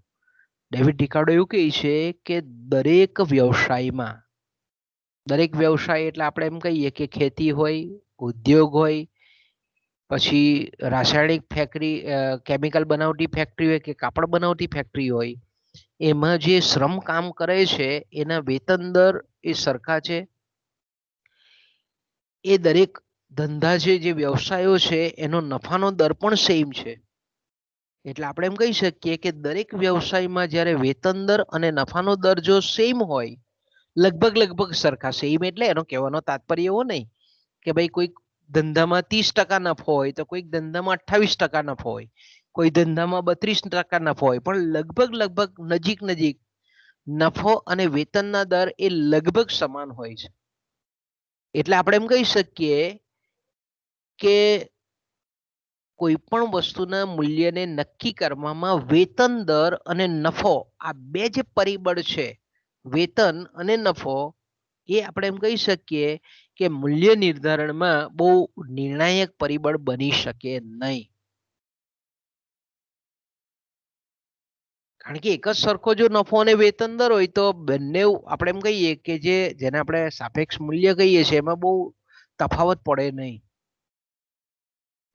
ડેવિડ રિકાર્ડો એવું કહે છે કે દરેક વ્યવસાય એટલે આપણે એમ કહીએ કે ખેતી હોય, ઉદ્યોગ હોય, પછી રાસાયણિક ફેક્ટરી, કેમિકલ બનાવટી ફેક્ટરી હોય કે કાપડ બનાવટી ફેક્ટરી હોય, એમાં જે શ્રમ કામ કરે છે એના વેતન દર એ સરખા છે. એ દરેક ધંધા છે, જે વ્યવસાયો છે એનો નફાનો દર પણ સેમ છે. એટલે આપણે એમ કહી શકીએ કે દરેક વ્યવસાયમાં જ્યારે વેતન દર અને નફાનો દર જો સેમ હોય, લગભગ સરખા, સેમ એટલે એનો કહેવાનો તાત્પર્ય એવો નહીં કે ભાઈ કોઈ ધંધામાં 30% નફો હોય તો કોઈક ધંધામાં 28% નફો હોય, કોઈ ધંધામાં 32% નફો હોય, પણ લગભગ નજીક નફો અને વેતનના દર એ લગભગ સમાન હોય છે. એટલે આપણે એમ કહી શકીએ કે કોઈ પણ વસ્તુના મૂલ્યને નક્કી કરવામાં વેતન દર અને નફો, આ બે જે પરિબળ છે, વેતન અને નફો, એ આપણે એમ કહી શકીએ કે મૂલ્ય નિર્ધારણમાં બહુ નિર્ણાયક પરિબળ બની શકે નહીં. કારણ કે એક જ સરખો જો નફો અને વેતન દર હોય તો બંને આપણે એમ કહીએ કે જેને આપણે સાપેક્ષ મૂલ્ય કહીએ છીએ એમાં બહુ તફાવત પડે નહીં.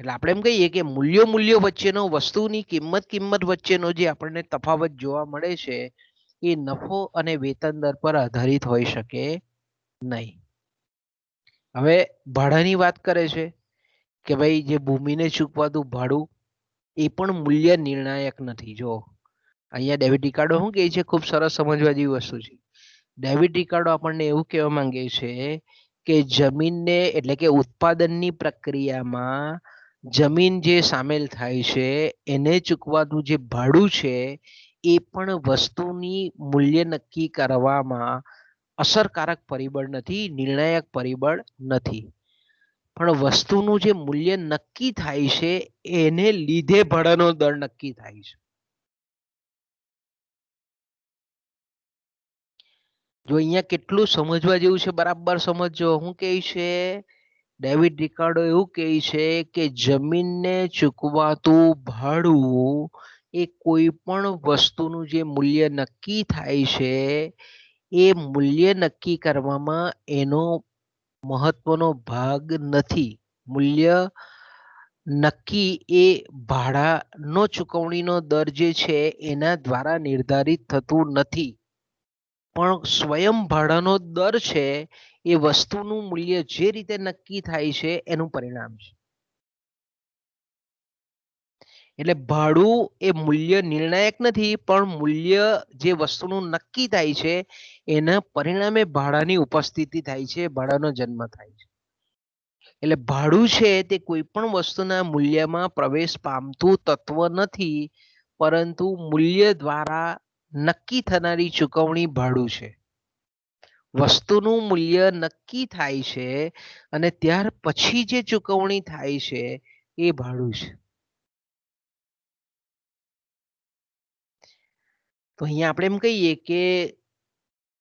એટલે આપણે એમ કહીએ કે મૂલ્યો વચ્ચેનો, વસ્તુની કિંમત વચ્ચેનો જે આપણને તફાવત જોવા મળે છે એ નફો અને વેતન દર પર આધારિત હોઈ શકે નહીં. હવે ભાડાની વાત કરે છે કે ભાઈ જે ભૂમિને ચૂકવાતું ભાડું એ પણ મૂલ્ય નિર્ણાયક નથી. જો અહીંયા ડેવિડ રિકાર્ડો શું કહે છે, ખૂબ સરસ સમજવા જેવી વસ્તુ છે. ડેવિડ રિકાર્ડો આપણને એવું કહેવા માંગે છે કે જમીનને એટલે કે ઉત્પાદનની પ્રક્રિયામાં જમીન જે સામેલ થાય છે એને ચૂકવાતું જે ભાડું છે એ પણ વસ્તુની મૂલ્ય નક્કી કરવામાં અસરકારક પરિબળ નથી, નિર્ણાયક પરિબળ નથી. પણ વસ્તુનું જે મૂલ્ય નક્કી થાય છે એને લીધે ભાડાનો દર નક્કી થાય છે. જો અહીંયા કેટલું સમજવા જેવું છે, બરાબર સમજો. હું કહે છે ડેવિડ રિકાર્ડો એવું કહે છે કે જમીનને ચૂકવાતું ભાડું એ કોઈ પણ વસ્તુનું જે મૂલ્ય નક્કી થાય છે એ મૂલ્ય નક્કી કરવામાં એનો મહત્વનો ભાગ નથી. મૂલ્ય નક્કી એ ભાડાનો ચૂકવણીનો દર જે છે એના દ્વારા નિર્ધારિત થતું નથી, પણ સ્વયં ભાડાનો દર છે એ વસ્તુનું મૂલ્ય જે રીતે નક્કી થાય છે એનું પરિણામ છે. એટલે ભાડું એ મૂલ્ય નિર્ણાયક નથી, પણ મૂલ્ય જે વસ્તુનું નક્કી થાય છે એના પરિણામે ભાડાની ઉપસ્થિતિ થાય છે, ભાડાનો જન્મ થાય છે. એટલે ભાડું છે તે કોઈ પણ વસ્તુના મૂલ્યમાં પ્રવેશ પામતું તત્વ નથી, પરંતુ મૂલ્ય દ્વારા નક્કી થનારી ચૂકવણી ભાડું છે. વસ્તુનું મૂલ્ય નક્કી થાય છે અને ત્યાર પછી જે ચૂકવણી થાય છે એ ભાડું છે. તો અહીંયા આપણે એમ કહીએ કે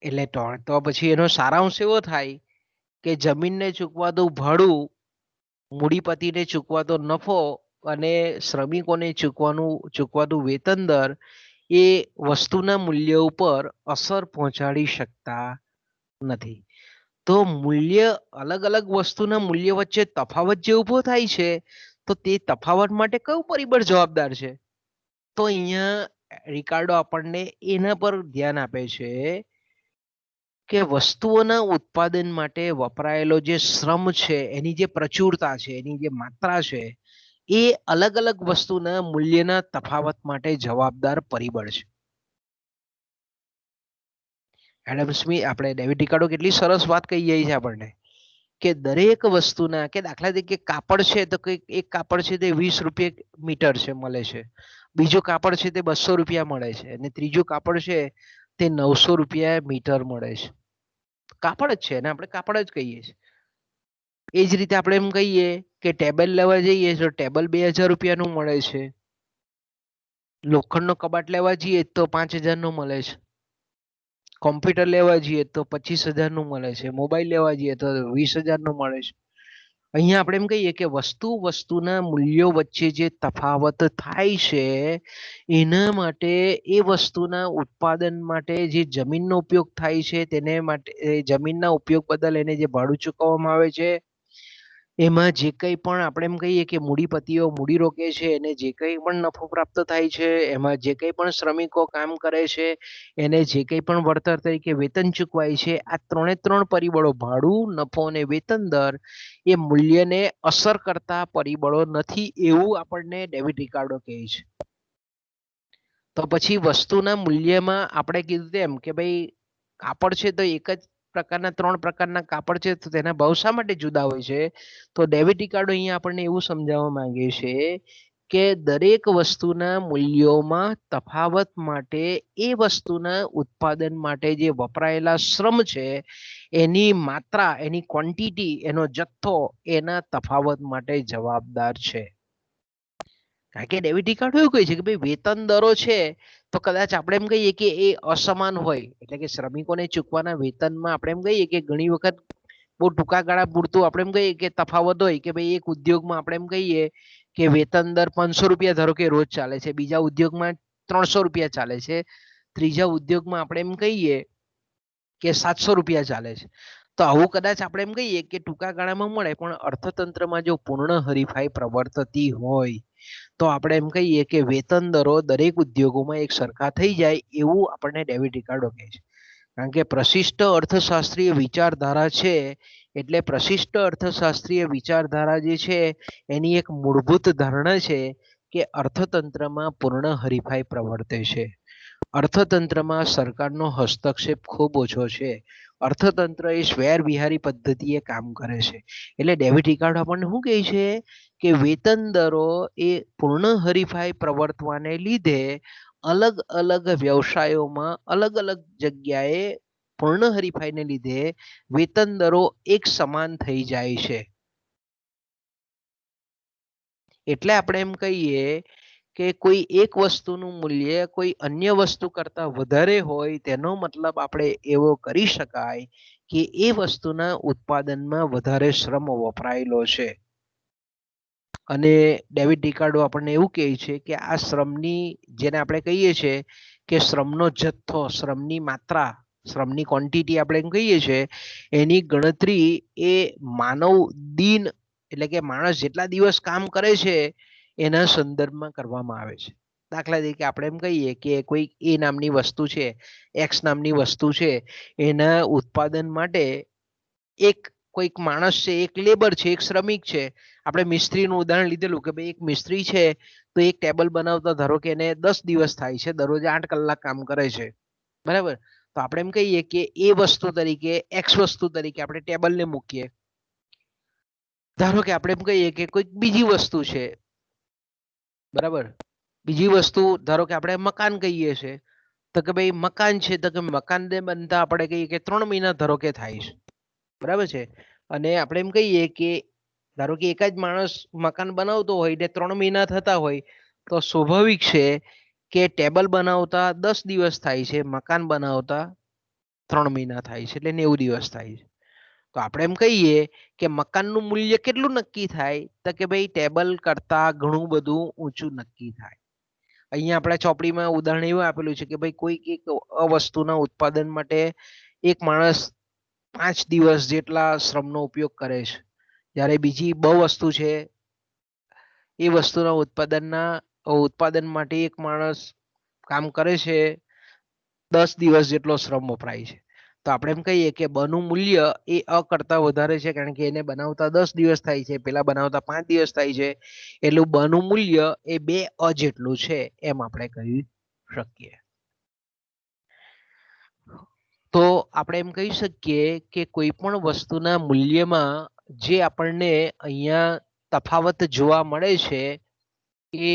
એટલે તો પછી એનો સારાંશ એવો થાય કે જમીનને ચૂકવાતું ભાડું, મૂડીપતિને ચૂકવાતો નફો અને શ્રમિકોને ચૂકવાતું વેતન દર એ વસ્તુના મૂલ્ય ઉપર અસર પહોંચાડી શકતા નથી. તો મૂલ્ય અલગ અલગ વસ્તુના મૂલ્ય વચ્ચે તફાવત જે ઊભો થાય છે તો તે તફાવત માટે કયું પરિબળ જવાબદાર છે? તો અહીંયા રિકાર્ડો આપણને એના પર ધ્યાન આપે છે કે વસ્તુઓના ઉત્પાદન માટે વપરાયેલો જે શ્રમ છે એની જે પ્રચુરતા છે, એની જે માત્રા છે એ અલગ અલગ વસ્તુના મૂલ્યના તફાવત માટે જવાબદાર પરિબળ છે. એડમ સ્મિથ આપણે ડેવિડ રિકાર્ડો કેટલી સરસ વાત કહી જાય છે આપણને કે દરેક વસ્તુના કે દાખલા તરીકે કાપડ છે તો એક કાપડ છે તે 20 રૂપિયા મીટર છે મળે છે, બીજું કાપડ છે તે 200 રૂપિયા મળે છે અને ત્રીજું કાપડ છે તે 900 રૂપિયા મીટર મળે છે. કાપડ જ છે ને આપણે કાપડ જ કહીએ છીએ. એ જ રીતે આપણે એમ કહીએ કે ટેબલ લેવા જઈએ તો ટેબલ 2000 રૂપિયાનું મળે છે, લોખંડનો કબાટ લેવા જઈએ તો 5000 નો મળે છે, કોમ્પ્યુટર લેવા જઈએ તો 25,000 નું મળે છે, મોબાઈલ લેવા જઈએ તો 20,000 નું મળે છે. અહીંયા આપણે એમ કહીએ કે વસ્તુના મૂલ્યો વચ્ચે જે તફાવત થાય છે એના માટે એ વસ્તુના ઉત્પાદન માટે જે જમીનનો ઉપયોગ થાય છે તેને માટે જમીનના ઉપયોગ બદલ એને જે ભાડું ચૂકવવામાં આવે છે એમાં જે કંઈ પણ આપણે એમ કહીએ કે મૂડીપતિઓ મૂડી રોકે છે એને જે કંઈ પણ નફો પ્રાપ્ત થાય છે, એમાં જે કંઈ પણ શ્રમિકો કામ કરે છે એને જે કંઈ પણ વળતર તરીકે વેતન ચૂકવાય છે, આ ત્રણે ત્રણ પરિબળો ભાડું, નફો અને વેતન દર એ મૂલ્યને અસર કરતા પરિબળો નથી એવું આપણને ડેવિડ રિકાર્ડો કહે છે. તો પછી વસ્તુના મૂલ્યમાં આપણે કીધું તેમ કે ભાઈ કાપડ છે તો એક જ પ્રકારના 3 પ્રકારના કાપડ છે તો તેના ભાવ શા માટે જુદા હોય છે? તો ડેવિડ રિકાર્ડો અહીંયા આપણને એવું સમજાવવા માંગે છે કે દરેક વસ્તુના મૂલ્યોમાં તફાવત માટે એ વસ્તુના ઉત્પાદન માટે જે વપરાયેલા શ્રમ છે એની માત્રા, એની ક્વોન્ટિટી, એનો જથ્થો એના તફાવત માટે જવાબદાર છે. કારણ કે ડેવિડ રિકાર્ડો એવું કહે છે કે ભાઈ વેતન દરો છે તો કદાચ આપણે એમ કહીએ કે એ અસમાન હોય, એટલે કે શ્રમિકોને ચૂકવાના વેતનમાં આપણે એમ કહીએ કે ઘણી વખત બહુ ટૂંકા ગાળા પૂરતું આપણે એમ કહીએ કે તફાવત હોય કે ભાઈ એક ઉદ્યોગમાં આપણે એમ કહીએ કે વેતન દર 500 રૂપિયા ધારો કે રોજ ચાલે છે, બીજા ઉદ્યોગમાં 300 રૂપિયા ચાલે છે, ત્રીજા ઉદ્યોગમાં આપણે એમ કહીએ કે 700 રૂપિયા ચાલે છે. તો આવું કદાચ આપણે એમ કહીએ કે ટૂંકા ગાળામાં મળે, પણ અર્થતંત્રમાં જો પૂર્ણ હરીફાઈ પ્રવર્તતી હોય તો આપણે એમ કહીએ કે વેતન દરો દરેક ઉદ્યોગોમાં એક સરખા થઈ જાય એવું આપણને ડેવિડ રિકાર્ડો કહે છે. કારણ કે પ્રશિષ્ટ અર્થશાસ્ત્રીય વિચારધારા છે એટલે પ્રશિષ્ટ અર્થશાસ્ત્રીય વિચારધારા જે છે એની એક મૂળભૂત ધારણા છે કે અર્થતંત્રમાં પૂર્ણ હરીફાઈ પ્રવર્તે છે. અર્થતંત્રમાં સરકારનો હસ્તક્ષેપ ખૂબ ઓછો છે. અર્થતંત્ર એ સ્વેર વિહારી પદ્ધતિએ કામ કરે છે. એટલે ડેવિડ રિકાર્ડો આપણને શું કહે છે કે વેતન દરો એ પૂર્ણ હરીફાઈ પ્રવર્તવાને લીધે અલગ અલગ વ્યવસાયોમાં અલગ અલગ જગ્યાએ પૂર્ણ હરીફાઈને લીધે વેતન દરો એક સમાન થઈ જાય છે. એટલે આપણે એમ કહીએ કે કોઈ એક વસ્તુનું મૂલ્ય કોઈ અન્ય વસ્તુ કરતા વધારે હોય તેનો મતલબ આપણે એવો કરી શકાય કે એ વસ્તુના ઉત્પાદનમાં વધારે શ્રમ વપરાયેલો છે. અને ડેવિડ રિકાર્ડો આપણને એવું કહે છે કે આ શ્રમની જેને આપણે કહીએ છીએ કે શ્રમનો જથ્થો, શ્રમની માત્રા, શ્રમની ક્વોન્ટિટી આપણે એમ કહીએ છીએ એની ગણતરી એ માનવ દિન એટલે કે માણસ જેટલા દિવસ કામ કરે છે એના સંદર્ભમાં કરવામાં આવે છે. દાખલા તરીકે આપણે એમ કહીએ કે કોઈ એ નામની વસ્તુ છે, એક્સ નામની વસ્તુ છે, એના ઉત્પાદન માટે એક કોઈક માણસ છે, એક લેબર છે, એક શ્રમિક છે. આપણે મિસ્ત્રીનું ઉદાહરણ લીધેલું કે ભાઈ એક મિસ્ત્રી છે તો એક ટેબલ બનાવતા ધારો કે એને 10 દિવસ થાય છે, દરરોજ 8 કલાક કામ કરે છે, બરાબર. તો આપણે એમ કહીએ કે એ વસ્તુ તરીકે એક્સ વસ્તુ તરીકે આપણે ટેબલને મૂકીએ. ધારો કે આપણે એમ કહીએ કે કોઈક બીજી વસ્તુ છે, બરાબર. બીજી વસ્તુ ધારો કે આપણે મકાન કહીએ છીએ તો કે ભાઈ મકાન છે તો કે મકાનને બનતા આપણે કહીએ કે 3 મહિના ધારો કે થાય છે, બરાબર છે. અને આપણે એમ કહીએ કે ધારો કે એક જ માણસ મકાન બનાવતો હોય ને 3 મહિના થતા હોય તો સ્વાભાવિક છે કે ટેબલ બનાવતા 10 દિવસ થાય છે, મકાન બનાવતા 3 મહિના થાય છે, એટલે 90 દિવસ થાય છે. તો આપણે એમ કહીએ કે મકાનનું મૂલ્ય કેટલું નક્કી થાય તો કે ભાઈ ટેબલ કરતા ઘણું બધું ઊંચું નક્કી થાય. અહીંયા આપણે ચોપડીમાં ઉદાહરણ એવું આપેલું છે કે ભાઈ કોઈક એક વસ્તુના ઉત્પાદન માટે એક માણસ 5 દિવસ જેટલા શ્રમનો ઉપયોગ કરે છે, જ્યારે બીજી વસ્તુ છે એ વસ્તુના ઉત્પાદન માટે એક માણસ કામ કરે છે 10 દિવસ જેટલો શ્રમ વપરાય છે. તો આપણે એમ કહીએ કે બનું મૂલ્ય એ અ કરતા વધારે છે કારણ કે એને બનાવતા 10 દિવસ થાય છે, પેલા બનાવતા 5 દિવસ થાય છે, એટલું બનું મૂલ્ય એ 2 અ જેટલું છે એમ આપણે કહી શકીએ. તો આપણે એમ કહી શકીએ કે કોઈ પણ વસ્તુના મૂલ્યમાં જે આપણને અહીંયા તફાવત જોવા મળે છે એ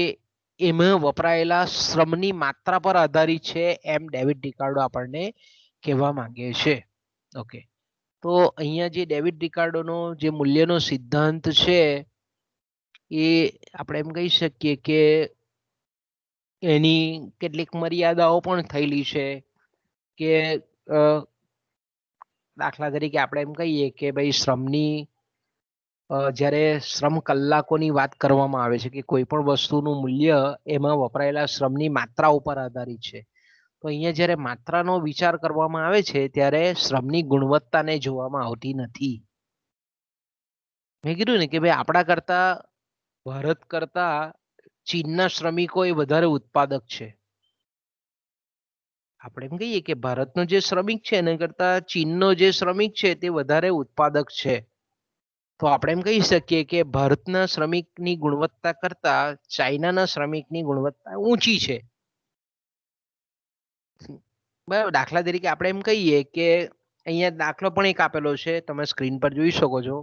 એમાં વપરાયેલા શ્રમની માત્રા પર આધારિત છે એમ ડેવિડ રિકાર્ડો આપણને કહેવા માંગે છે. ઓકે, તો અહીંયા જે ડેવિડ રિકાર્ડોનો જે મૂલ્યનો સિદ્ધાંત છે એ આપણે એમ કહી શકીએ કે એની કેટલીક મર્યાદાઓ પણ થયેલી છે કે દાખલા તરીકે આપણે એમ કહીએ કે ભાઈ શ્રમની જ્યારે શ્રમ કલાકોની વાત કરવામાં આવે છે કે કોઈ પણ વસ્તુનું મૂલ્ય એમાં વપરાયેલા શ્રમની માત્રા ઉપર આધારિત છે. તો અહીંયા જ્યારે માત્રાનો વિચાર કરવામાં આવે છે ત્યારે શ્રમની ગુણવત્તાને જોવામાં આવતી નથી. મેં કીધું ને કે ભાઈ આપણા કરતા ભારત કરતા ચીનના શ્રમિકો એ વધારે ઉત્પાદક છે. આપણે એમ કહીએ કે ભારતનો જે શ્રમિક છે એના કરતા ચીનનો જે શ્રમિક છે તે વધારે ઉત્પાદક છે. તો આપણે એમ કહી શકીએ કે ભારતના શ્રમિકની ગુણવત્તા કરતા ચાઇનાના શ્રમિકની ગુણવત્તા ઊંચી છે. બરાબર. દાખલા તરીકે આપણે એમ કહીએ કે અહીંયા દાખલો પણ એક આપેલો છે, તમે સ્ક્રીન પર જોઈ શકો છો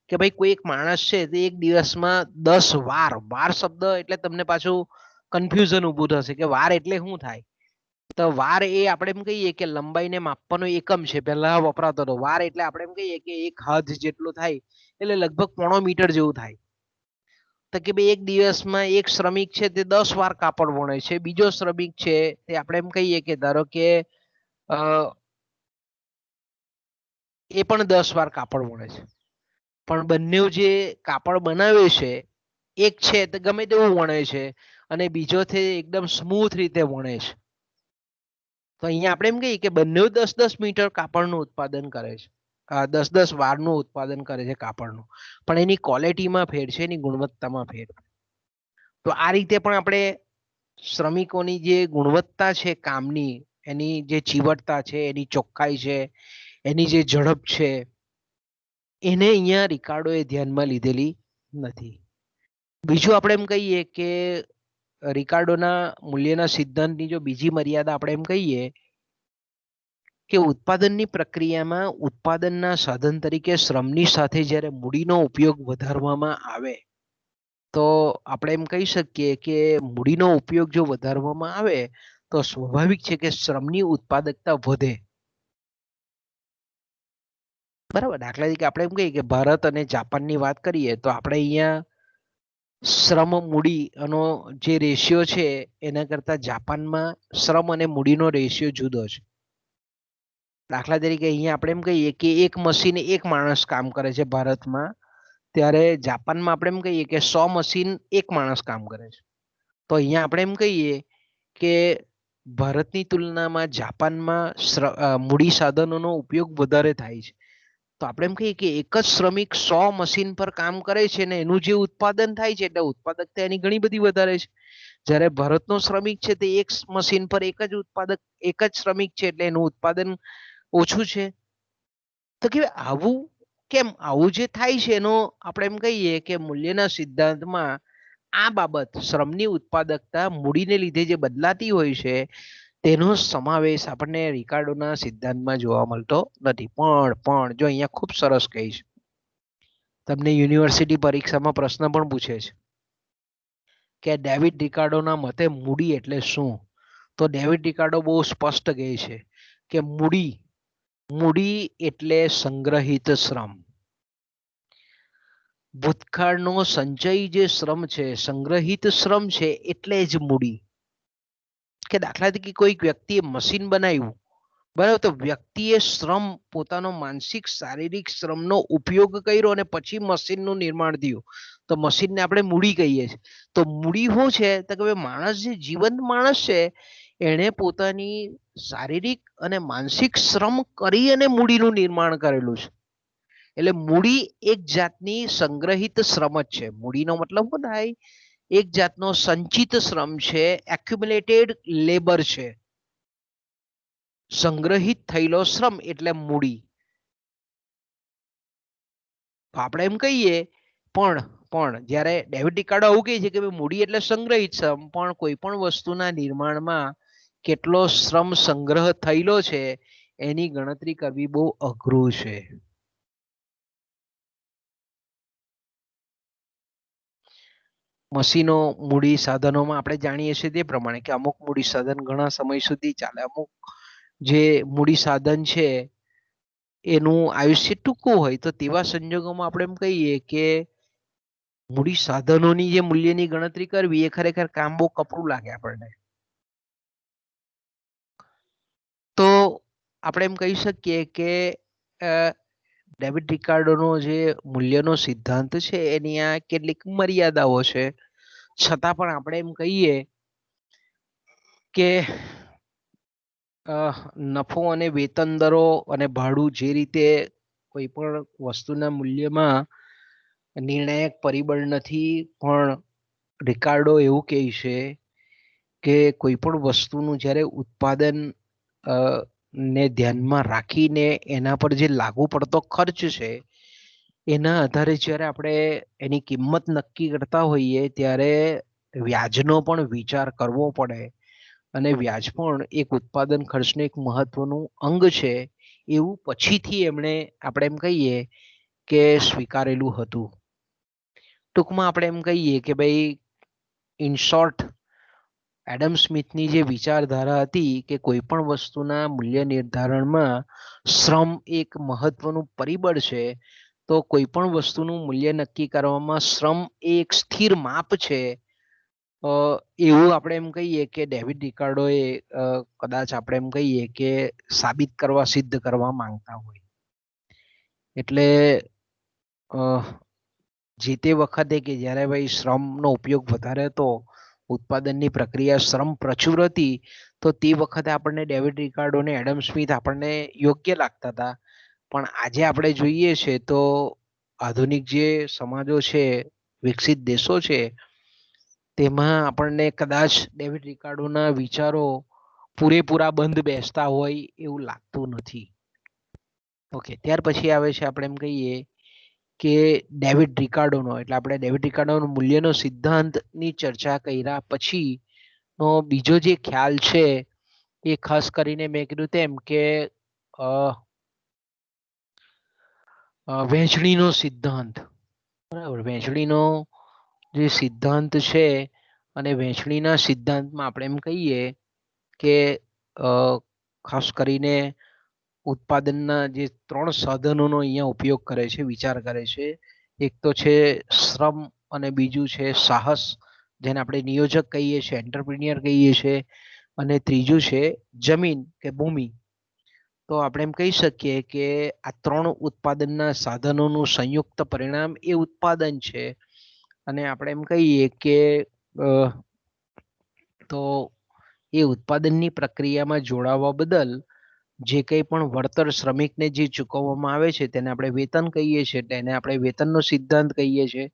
કે ભાઈ કોઈ એક માણસ છે તે એક દિવસમાં 10 વાર, વાર શબ્દ એટલે તમને પાછું કન્ફ્યુઝન ઊભું થશે કે વાર એટલે શું થાય. તો વાર એ આપણે એમ કહીએ કે લંબાઈને માપવાનો એકમ છે, પહેલા વપરાતો હતો. વાર એટલે આપણે એમ કહીએ કે એક હાથ જેટલું થાય એટલે લગભગ 1.5 મીટર જેવું થાય. તો કે ભાઈ એક દિવસમાં એક શ્રમિક છે તે 10 વાર કાપડ વણે છે, બીજો શ્રમિક છે તે આપણે એમ કહીએ કે ધારો કે એ પણ 10 વાર કાપડ વણે છે, પણ બંને જે કાપડ બનાવે છે એક છે તો ગમે તેવું વણે છે અને બીજો છે એકદમ સ્મૂથ રીતે વણે છે. તો અહીંયા આપણે એમ કહીએ કે બંને 10-10 મીટર કાપડનું ઉત્પાદન કરે છે, 10-10 વારનું ઉત્પાદન કરે છે કાપડનું, પણ એની ક્વોલિટીમાં ફેર છે, એની ગુણવત્તામાં ફેર. તો આ રીતે પણ આપણે શ્રમિકોની જે ગુણવત્તા છે કામની, એની જે ચીવટતા છે, એની ચોખ્ખાઈ છે, એની જે ઝડપ છે, એને અહીંયા રિકાર્ડોએ ધ્યાનમાં લીધેલી નથી. બીજું આપણે એમ કહીએ કે રિકાર્ડોના મૂલ્યના સિદ્ધાંતની જો બીજી મર્યાદા આપણે એમ કહીએ કે ઉત્પાદનની પ્રક્રિયામાં ઉત્પાદનના સાધન તરીકે શ્રમની સાથે જ્યારે મૂડીનો ઉપયોગ વધારવામાં આવે તો આપણે એમ કહી શકીએ કે મૂડીનો ઉપયોગ જો વધારવામાં આવે તો સ્વાભાવિક છે કે શ્રમની ઉત્પાદકતા વધે. બરાબર. દાખલા તરીકે આપણે એમ કહીએ કે ભારત અને જાપાનની વાત કરીએ તો આપણે અહીંયા શ્રમ મૂડી નો જે રેશિયો છે એના કરતા જાપાનમાં શ્રમ અને મૂડીનો રેશિયો જુદો છે. દાખલા તરીકે અહીંયા આપણે એમ કહીએ કે એક મશીન એક માણસ કામ કરે છે ભારતમાં, ત્યારે જાપાનમાં આપણે એમ કહીએ કે 100 મશીન એક માણસ કામ કરે છે. તો અહીંયા આપણે એમ કહીએ કે ભારતની તુલનામાં જાપાનમાં મૂડી સાધનોનો ઉપયોગ વધારે થાય છે. તો આપણે એમ કહીએ કે એક જ શ્રમિક 100 મશીન પર કામ કરે છે ને એનું જે ઉત્પાદન થાય છે એટલે ઉત્પાદકતા એની ઘણી બધી વધારે છે. જ્યારે ભારતનો શ્રમિક છે તે એક મશીન પર એક જ શ્રમિક છે એટલે એનું ઉત્પાદન ઓછું છે. તો કે આવું કેમ? આવું જે થાય છે એનો આપણે એમ કહીએ કે મૂલ્યના સિદ્ધાંતમાં આ બાબત શ્રમની ઉત્પાદકતા મૂડીને લીધે જે બદલાતી હોય છે તેનો સમાવેશ આપણને રિકાર્ડોના સિદ્ધાંતમાં જોવા મળતો નથી. પણ જો અહીંયા ખૂબ સરસ કહી છે, તમને યુનિવર્સિટી પરીક્ષામાં પ્રશ્ન પણ પૂછે છે કે ડેવિડ રિકાર્ડોના મતે મૂડી એટલે શું? તો ડેવિડ રિકાર્ડો બહુ સ્પષ્ટ કહે છે કે મૂડી એટલે સંગ્રહિત શ્રમ. ભૂતકાળનો સંચય જે શ્રમ છે, સંગ્રહિત શ્રમ છે એટલે જ મૂડી. કે દાખલા તરીકે કોઈક વ્યક્તિએ મશીન બનાવ્યું, બરાબર, તો વ્યક્તિએ શ્રમ, પોતાનો માનસિક શારીરિક શ્રમનો ઉપયોગ કર્યો અને પછી મશીનનું નિર્માણ થયું, તો મશીનને આપણે મૂડી કહીએ છીએ. તો મૂડી શું છે? તો કે માણસ, જે જીવંત માણસ છે, એણે પોતાની શારીરિક અને માનસિક શ્રમ કરી અને મૂડીનું નિર્માણ કરેલું છે. એટલે મૂડી એક જાતની સંગ્રહિત શ્રમ જ છે. મૂડીનો મતલબ શું થાય? એક જાતનો સંચિત શ્રમ છે, એક્યુમ્યુલેટેડ લેબર છે. સંગ્રહિત થયેલો શ્રમ એટલે મૂડી. આપણે એમ કહીએ પણ જ્યારે ડેવિડ રિકાર્ડો આવું કહે છે કે મૂડી એટલે સંગ્રહિત શ્રમ, પણ કોઈ પણ વસ્તુના નિર્માણમાં કેટલો શ્રમ સંગ્રહ થયેલો છે એની ગણતરી કરવી બહુ અઘરું છે. મશીનો, મૂડી સાધનોમાં આપણે જાણીએ છીએ તે પ્રમાણે કે અમુક મૂડી સાધન ઘણા સમય સુધી ચાલે, અમુક જે મૂડી સાધન છે એનું આયુષ્ય ટૂંકું હોય, તો તેવા સંજોગોમાં આપણે એમ કહીએ કે મૂડી સાધનોની જે મૂલ્યની ગણતરી કરવી એ ખરેખર કામ બહુ કપરું લાગે આપણને. તો આપણે એમ કહી શકીએ કે ડેવિડ રિકાર્ડોનો જે મૂલ્યનો સિદ્ધાંત છે એની આ કેટલીક મર્યાદાઓ છે. છતાં પણ આપણે એમ કહીએ કે નફો અને વેતન દરો અને ભાડું જે રીતે કોઈ પણ વસ્તુના મૂલ્યમાં નિર્ણાયક પરિબળ નથી, પણ રિકાર્ડો એવું કહે છે કે કોઈ પણ વસ્તુનું જ્યારે ઉત્પાદન ને ધ્યાનમાં રાખીને એના પર જે લાગુ પડતો ખર્ચ છે એના આધારે જ્યારે આપણે એની કિંમત નક્કી કરતા હોઈએ ત્યારે વ્યાજનો પણ વિચાર કરવો પડે, અને વ્યાજ પણ એક ઉત્પાદન ખર્ચનું એક મહત્વનું અંગ છે એવું પછીથી એમણે, આપણે એમ કહીએ કે, સ્વીકારેલું હતું. ટૂંકમાં આપણે એમ કહીએ કે ભાઈ, ઇન શોર્ટ, એડમ સ્મિથની જે વિચારધારા હતી કે કોઈ પણ વસ્તુના મૂલ્ય નિર્ધારણમાં શ્રમ એક મહત્વનું પરિબળ છે, તો કોઈ પણ વસ્તુનું મૂલ્ય નક્કી કરવામાં શ્રમ એ એક સ્થિર માપ છે, એવું આપણે એમ કહીએ કે ડેવિડ રિકાર્ડોએ કદાચ આપણે એમ કહીએ કે સાબિત કરવા, સિદ્ધ કરવા માંગતા હોય. એટલે જે તે વખતે કે જ્યારે ભાઈ શ્રમનો ઉપયોગ વધારે હતો, ઉત્પાદનની પ્રક્રિયા શ્રમ પ્રચુર હતી, તો તે વખતે આપણને ડેવિડ રિકાર્ડો અને એડમ સ્મિથ આપણને યોગ્ય લાગતા હતા. પણ આજે આપણે જોઈએ છે તો આધુનિક જે સમાજો છે, વિકસિત દેશો છે, તેમાં આપણને કદાચ ડેવિડ રિકાર્ડોના વિચારો પૂરેપૂરા બંધ બેસતા હોય એવું લાગતું નથી. ઓકે, ત્યાર પછી આવે છે આપણે એમ કહીએ કે ડેવિડ રિકાર્ડોનો, એટલે આપણે ડેવિડ રિકાર્ડોનો મૂલ્યનો સિદ્ધાંતની ચર્ચા કર્યા પછી નો બીજો જે ખ્યાલ છે એ ખાસ કરીને મેં કીધું તેમ કે વહેંચણીનો સિદ્ધાંત. બરાબર, વહેંચણીનો જે સિદ્ધાંત છે અને વહેંચણીના સિદ્ધાંતમાં આપણે એમ કહીએ કે ખાસ કરીને ઉત્પાદનના જે 3 સાધનોનો અહીંયા ઉપયોગ કરે છે, વિચાર કરે છે. એક તો છે શ્રમ અને બીજું છે સાહસ, જેને આપણે નિયોજક કહીએ છીએ, એન્ટરપ્રિન્યોર કહીએ છીએ, અને ત્રીજું છે જમીન કે ભૂમિ. તો આપણે એમ કહી શકીએ કે આ 3 ઉત્પાદનના સાધનોનું સંયુક્ત પરિણામ એ ઉત્પાદન છે. અને આપણે એમ કહીએ કે તો એ ઉત્પાદનની પ્રક્રિયામાં જોડાવા બદલ જે કંઈ પણ વળતર શ્રમિકને જે ચૂકવવામાં આવે છે તેને આપણે વેતન કહીએ છીએ, તેને આપણે વેતનનો સિદ્ધાંત કહીએ છીએ.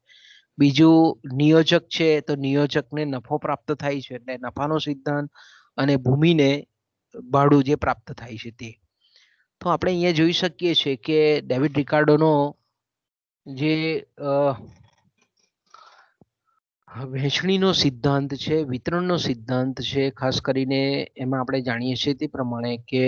બીજું નિયોજક છે, તો નિયોજકને નફો પ્રાપ્ત થાય છે એટલે નફાનો સિદ્ધાંત, અને ભૂમિને ભાડું જે પ્રાપ્ત થાય છે તે. તો આપણે અહીંયા જોઈ શકીએ છીએ કે ડેવિડ રિકાર્ડોનો જે વહેંચણીનો સિદ્ધાંત છે, વિતરણનો સિદ્ધાંત છે, ખાસ કરીને એમાં આપણે જાણીએ છીએ તે પ્રમાણે કે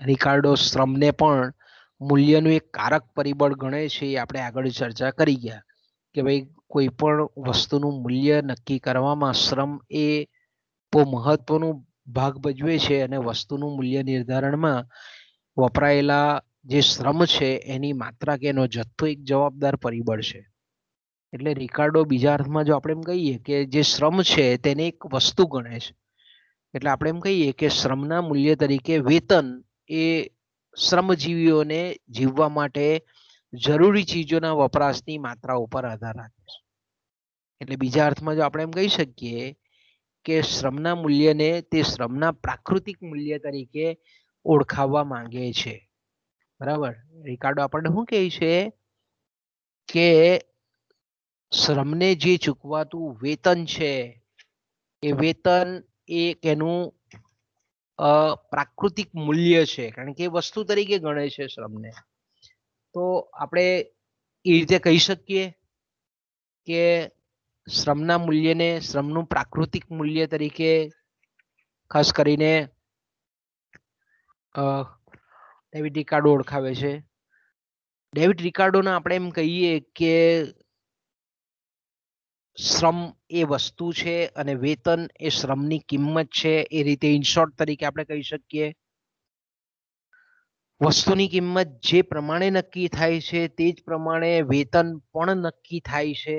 રિકાર્ડો શ્રમને પણ મૂલ્યનું એક કારક પરિબળ ગણે છે. એ આપણે આગળ ચર્ચા કરી ગયા કે ભાઈ કોઈ પણ વસ્તુનું મૂલ્ય નક્કી કરવામાં શ્રમ એ બહુ મહત્વનો ભાગ ભજવે છે, અને વસ્તુનું મૂલ્ય નિર્ધારણમાં વપરાયેલા જે શ્રમ છે એની માત્રા કે એનો જથ્થો એક જવાબદાર પરિબળ છે. એટલે રિકાર્ડો બીજા અર્થમાં જો આપણે એમ કહીએ કે જે શ્રમ છે તેને એક વસ્તુ ગણે છે. એટલે આપણે એમ કહીએ કે શ્રમના મૂલ્ય તરીકે વેતન એ શ્રમજીવીઓને જીવવા માટે જરૂરી ચીજોના વપરાશની માત્રા ઉપર આધાર રાખે છે. એટલે બીજા અર્થમાં જો આપણે એમ કહી શકીએ કે શ્રમના મૂલ્યને તે શ્રમના પ્રાકૃતિક મૂલ્ય તરીકે ઓળખાવવા માંગે છે. બરાબર, રિકાર્ડો આપણને શું કહે છે કે શ્રમને જે ચૂકવાતું વેતન છે એ વેતન એક એનું પ્રાકૃતિક મૂલ્ય છે, કારણ કે એ વસ્તુ તરીકે ગણે છે શ્રમને. તો આપણે એ રીતે કહી શકીએ કે શ્રમના મૂલ્યને શ્રમનું પ્રાકૃતિક મૂલ્ય તરીકે ખાસ કરીને ડેવિડ રિકાર્ડો ઓળખાવે છે. ડેવિડ રિકાર્ડોના આપણે એમ કહીએ કે શ્રમ એ વસ્તુ છે અને વેતન એ શ્રમની કિંમત છે. એ રીતે ઇન શોર્ટ તરીકે આપણે કહી શકીએ વસ્તુની કિંમત જે પ્રમાણે નક્કી થાય છે તે જ પ્રમાણે વેતન પણ નક્કી થાય છે.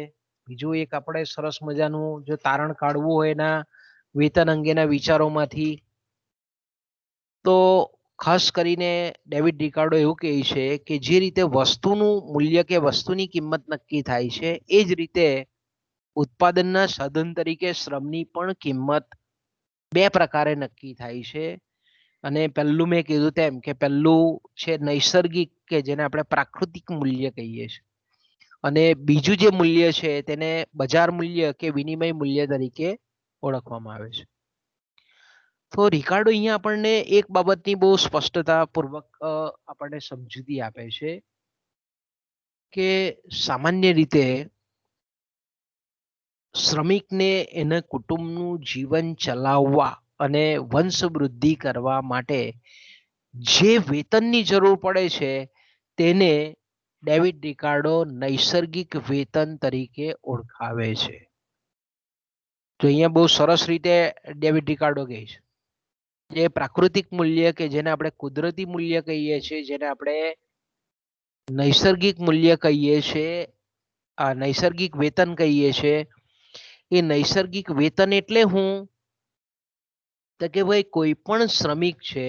બીજું એક આપણે સરસ મજાનું જો તારણ કાઢવું હોય એના વેતન અંગેના વિચારોમાંથી, તો ખાસ કરીને ડેવિડ રિકાર્ડો એવું કહે છે કે જે રીતે વસ્તુનું મૂલ્ય કે વસ્તુની કિંમત નક્કી થાય છે એ જ રીતે ઉત્પાદનના સાધન તરીકે શ્રમની પણ કિંમત 2 પ્રકારે નક્કી થાય છે. અને પહેલું મેં કીધું તેમ કે પહેલું છે નૈસર્ગિક, કે જેને આપણે પ્રાકૃતિક મૂલ્ય કહીએ છીએ, અને બીજું જે મૂલ્ય છે તેને બજાર મૂલ્ય કે વિનિમય મૂલ્ય તરીકે ઓળખવામાં આવે છે. તો રિકાર્ડો અહીંયા આપણને એક બાબતની બહુ સ્પષ્ટતાપૂર્વક આપણને સમજૂતી આપે છે કે સામાન્ય રીતે શ્રમિકને એના કુટુંબનું જીવન ચલાવવા અને વંશવૃદ્ધિ કરવા માટે જે વેતનની જરૂર પડે છે તેને ડેવિડ રિકાર્ડો નૈસર્ગિક વેતન તરીકે ઓળખાવે છે. તો અહીંયા બહુ સરસ રીતે ડેવિડ રિકાર્ડો કહે છે જે પ્રાકૃતિક મૂલ્ય કે જેને આપણે કુદરતી મૂલ્ય કહીએ છીએ, જેને આપણે નૈસર્ગિક મૂલ્ય કહીએ છીએ, નૈસર્ગિક વેતન કહીએ છીએ. એ નૈસર્ગિક વેતન એટલે હું તો કે ભાઈ કોઈ પણ શ્રમિક છે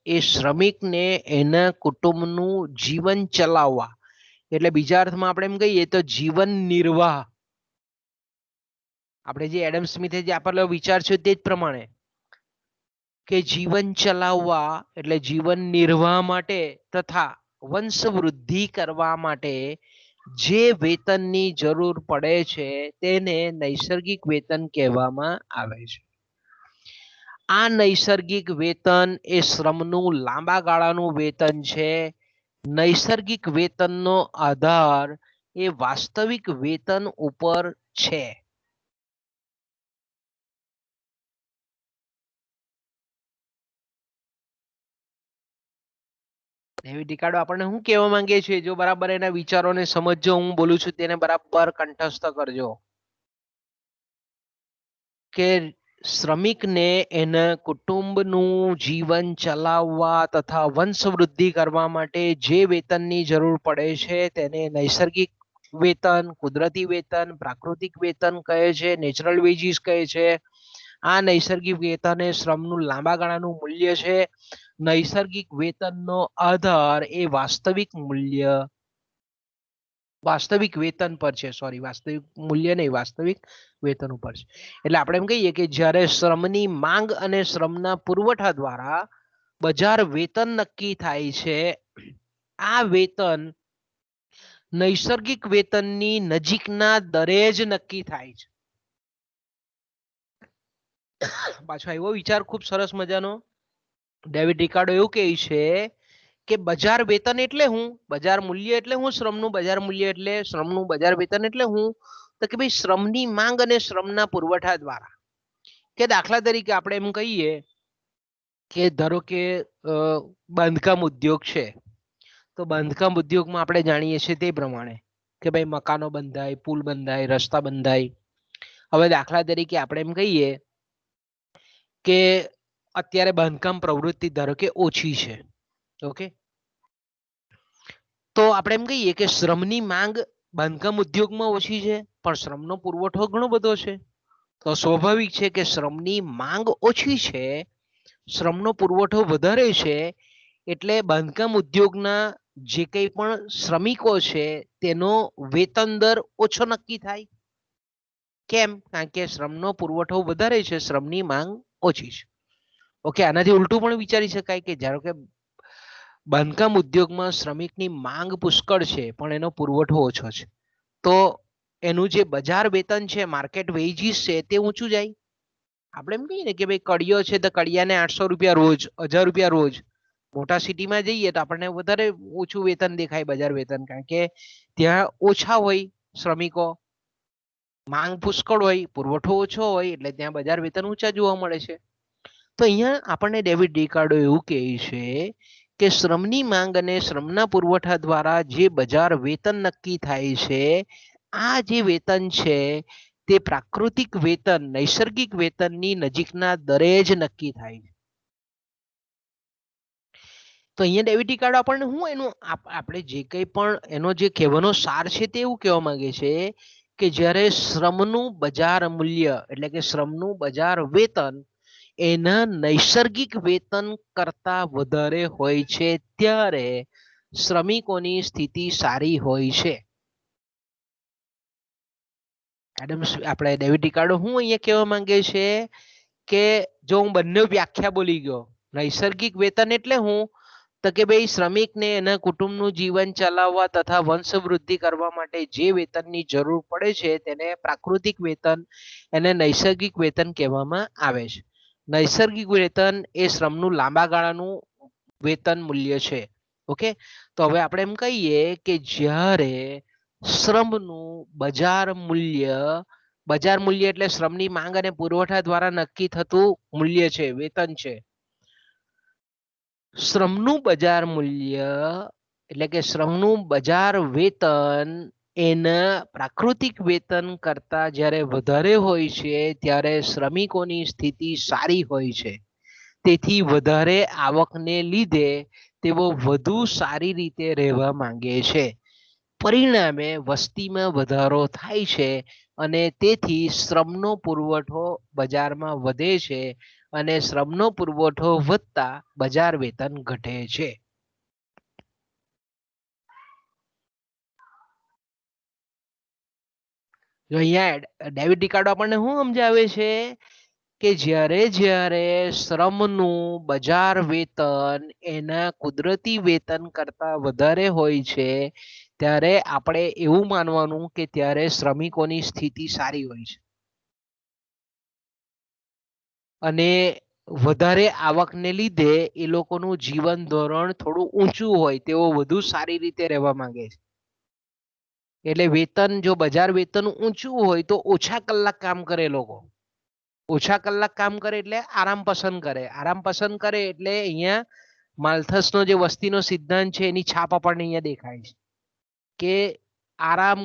એ શ્રમિકને એના કુટુંબનું જીવન ચલાવવા, એટલે બીજા અર્થમાં આપણે એમ કહીએ તો જીવન નિર્વાહ, આપણે જે એડમ સ્મિથે જે આપેલો વિચાર છે તે જ પ્રમાણે કે જીવન ચલાવવા એટલે જીવન નિર્વાહ માટે તથા વંશ વૃદ્ધિ કરવા માટે જે વેતનની જરૂર પડે છે તેને નૈસર્ગિક વેતન કહેવામાં આવે છે. આ નૈસર્ગિક વેતન એ શ્રમનું લાંબા ગાળાનું વેતન છે. નૈસર્ગિક વેતનનો આધાર એ વાસ્તવિક વેતન ઉપર છે. ડેવિડ રિકાર્ડો આપણને શું કહેવા માંગે છે? જો બરાબર એના વિચારોને સમજજો, હું બોલું છું તેને બરાબર કંઠસ્થ કરજો. કે શ્રમિકને એના કુટુંબનું જીવન ચલાવવા તથા વંશવૃદ્ધિ કરવા માટે જે વેતનની જરૂર પડે છે તેને નૈસર્ગિક વેતન, કુદરતી વેતન, પ્રાકૃતિક વેતન કહે છે, નેચરલ વેજીસ કહે છે. આ નૈસર્ગિક વેતન એ શ્રમનું લાંબા ગાળાનું મૂલ્ય છે. નૈસર્ગિક વેતનનો આધાર એ વાસ્તવિક વેતન પર છે. સોરી, વાસ્તવિક મૂલ્ય નહીં, વાસ્તવિક વેતન ઉપર છે. એટલે આપણે એમ કહીએ કે જ્યારે શ્રમની માંગ અને શ્રમના પુરવઠા દ્વારા બજાર વેતન નક્કી થાય છે, આ વેતન નૈસર્ગિક વેતનની નજીકના દરે જ નક્કી થાય છે. પાછો એવો વિચાર ખૂબ સરસ મજાનો. ડેવિડ રિકાર્ડો એવું કહે છે કે બજાર વેતન એટલે હું, બજાર મૂલ્ય એટલે હું, શ્રમનું બજાર મૂલ્ય એટલે શ્રમનું બજાર વેતન એટલે હું, તો કે ભાઈ શ્રમની માંગ અને શ્રમના પુરવઠા દ્વારા. કે દાખલા તરીકે આપણે એમ કહીએ કે ધારો કે બાંધકામ ઉદ્યોગ છે, તો બાંધકામ ઉદ્યોગમાં આપણે જાણીએ છીએ તે પ્રમાણે કે ભાઈ મકાનો બંધાય, પુલ બંધાય, રસ્તા બંધાય. હવે દાખલા તરીકે આપણે એમ કહીએ કે અત્યારે બાંધકામ પ્રવૃત્તિ ધારો કે ઓછી છે, ઓકે, તો આપણે એમ કહીએ કે શ્રમની માંગ બાંધકામ ઉદ્યોગમાં ઓછી છે પણ શ્રમનો પુરવઠો ઘણો બધો છે. તો સ્વાભાવિક છે કે શ્રમની માંગ ઓછી છે, શ્રમનો પુરવઠો વધારે છે, એટલે બાંધકામ ઉદ્યોગના જે કંઈ પણ શ્રમિકો છે તેનો વેતન દર ઓછો નક્કી થાય. કેમ? કારણ કે શ્રમનો પુરવઠો વધારે છે, શ્રમની માંગ ઓછી છે. ઓકે, આનાથી ઉલટું પણ વિચારી શકાય કે ધારો કે બાંધકામ ઉદ્યોગમાં શ્રમિકની માંગ પુષ્કળ છે પણ એનો પુરવઠો ઓછો છે, તો એનું જે બજાર વેતન છે, માર્કેટ વેજીસ છે, તે ઊંચું જાય. આપણે એમ કહીએ ને કે ભાઈ કડિયો છે તો કડિયાને 800 રૂપિયા રોજ, 1000 રૂપિયા રોજ. મોટા સિટીમાં જઈએ તો આપણને વધારે ઓછું વેતન દેખાય, બજાર વેતન, કારણ કે ત્યાં ઓછા હોય શ્રમિકો, માંગ પુષ્કળ હોય, પુરવઠો ઓછો હોય, એટલે ત્યાં બજાર વેતન ઊંચા જોવા મળે છે. તો અહીંયા આપણને ડેવિડ રિકાર્ડો એવું કહે છે કે શ્રમની માંગ અને શ્રમના પુરવઠા દ્વારા જે બજાર વેતન નક્કી થાય છે, આ જે વેતન છે તે પ્રાકૃતિક વેતન, નૈસર્ગિક વેતનની નજીકના દરે જ નક્કી થાય છે. તો અહીંયા ડેવિડ રિકાર્ડો આપણને હું એનું આપણે જે કંઈ પણ એનો જે કહેવાનો સાર છે તે એવું કહેવા માંગે છે કે જ્યારે શ્રમનું બજાર મૂલ્ય એટલે કે શ્રમનું બજાર વેતન એના નૈસર્ગિક વેતન કરતા વધારે હોય છે ત્યારે શ્રમિકોની સ્થિતિ સારી હોય છે. આપણે ડેવિડ રિકાર્ડો હું અહીંયા કહેવા માંગે છે કે જો હું બંને વ્યાખ્યા બોલી ગયો, નૈસર્ગિક વેતન એટલે હું, તો કે ભાઈ શ્રમિકને એના કુટુંબનું જીવન ચલાવવા તથા વંશવૃદ્ધિ કરવા માટે જે વેતનની જરૂર પડે છે તેને પ્રાકૃતિક વેતન, એને નૈસર્ગિક વેતન કહેવામાં આવે છે. નૈસર્ગિક વેતન એ શ્રમનું લાંબા ગાળાનું વેતન મૂલ્ય છે. ઓકે, તો હવે આપણે એમ કહીએ કે જ્યારે શ્રમનું બજાર મૂલ્ય એટલે શ્રમની માંગ અને પુરવઠા દ્વારા નક્કી થતું મૂલ્ય છે, વેતન છે. શ્રમનું બજાર મૂલ્ય એટલે કે શ્રમનું બજાર વેતન એના પ્રાકૃતિક વેતન કરતા જ્યારે વધારે હોય છે ત્યારે શ્રમિકોની સ્થિતિ સારી હોય છે. તેથી વધારે આવકને લીધે તેઓ વધુ સારી રીતે રહેવા માંગે છે. પરિણામે વસ્તીમાં વધારો થાય છે અને તેથી શ્રમનો પુરવઠો બજારમાં વધે છે અને શ્રમનો પુરવઠો વધતા બજાર વેતન ઘટે છે. જો અહીંયા ડેવિડ રિકાર્ડો આપણને શું સમજાવે છે કે જ્યારે શ્રમનું બજાર વેતન એના કુદરતી વેતન કરતા વધારે હોય છે ત્યારે આપણે એવું માનવાનું કે ત્યારે શ્રમિકોની સ્થિતિ સારી હોય છે અને વધારે આવકને લીધે એ લોકોનું જીવન ધોરણ થોડું ઊંચું હોય, તેઓ વધુ સારી રીતે રહેવા માંગે છે. એટલે વેતન, જો બજાર વેતન ઊંચું હોય તો ઓછા કલાક કામ કરે લોકો. ઓછા કલાક કામ કરે એટલે આરામ પસંદ કરે. આરામ પસંદ કરે એટલે અહીંયા માલ્થસનો જે વસ્તીનો સિદ્ધાંત છે એની છાપ આપણને અહીંયા દેખાય છે કે આરામ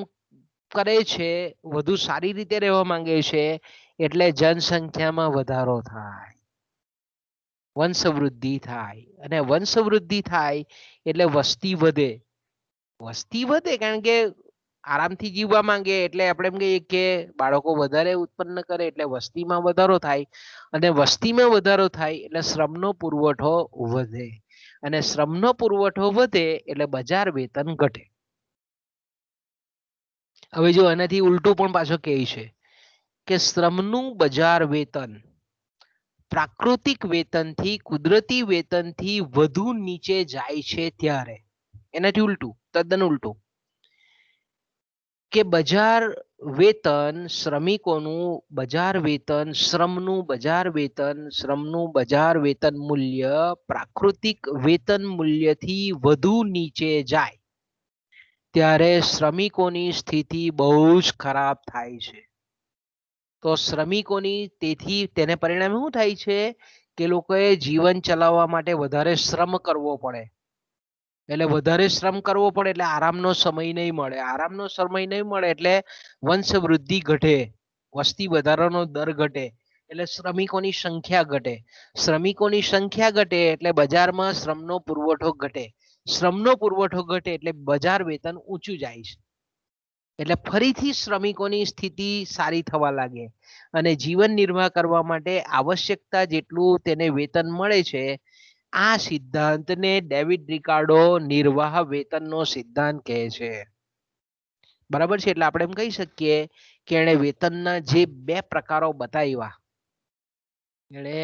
કરે છે, વધુ સારી રીતે રહેવા માંગે છે, એટલે જનસંખ્યામાં વધારો થાય, વંશવૃદ્ધિ થાય. અને વંશવૃદ્ધિ થાય એટલે વસ્તી વધે. વસ્તી વધે કારણ કે આરામથી જીવવા માંગે, એટલે આપણે એમ કહીએ કે બાળકો વધારે ઉત્પન્ન કરે એટલે વસ્તીમાં વધારો થાય, અને વસ્તીમાં વધારો થાય એટલે શ્રમનો પુરવઠો વધે, અને શ્રમનો પુરવઠો વધે એટલે બજાર વેતન ઘટે. હવે જો આનાથી ઉલટું પણ પાછો કહે છે કે શ્રમનું બજાર વેતન પ્રાકૃતિક વેતનથી, કુદરતી વેતનથી વધુ નીચે જાય છે ત્યારે, એનાથી ઉલટું, તદ્દન ઉલટું, કે બજાર વેતન, શ્રમિકોનું બજાર વેતન, શ્રમનું બજાર વેતન, શ્રમનું બજાર વેતન મૂલ્ય પ્રાકૃતિક વેતન મૂલ્યથી વધુ નીચે જાય ત્યારે શ્રમિકોની સ્થિતિ બહુ જ ખરાબ થાય છે. તો શ્રમિકોની, તેથી તેને પરિણામે શું થાય છે કે લોકોએ જીવન ચલાવવા માટે વધારે શ્રમ કરવો પડે. એટલે વધારે શ્રમ કરવો પડે એટલે આરામનો સમય નહીં મળે. આરામનો સમય નહીં મળે એટલે વંશ વૃદ્ધિ ઘટે, વસ્તી વધારાનો દર ઘટે, એટલે શ્રમિકોની સંખ્યા ઘટે. શ્રમિકોની સંખ્યા ઘટે એટલે બજારમાં શ્રમનો પુરવઠો ઘટે. શ્રમનો પુરવઠો ઘટે એટલે બજાર વેતન ઊંચું જાય છે. એટલે ફરીથી શ્રમિકોની સ્થિતિ સારી થવા લાગે અને જીવન નિર્વાહ કરવા માટે આવશ્યકતા જેટલું તેને વેતન મળે છે. આ સિદ્ધાંતને ડેવિડ રિકાર્ડો નિર્વાહ વેતનનો સિદ્ધાંત કહે છે. બરાબર છે? એટલે આપણે એમ કહી શકીએ કે એણે વેતનના જે બે પ્રકારો બતાવ્યા, એણે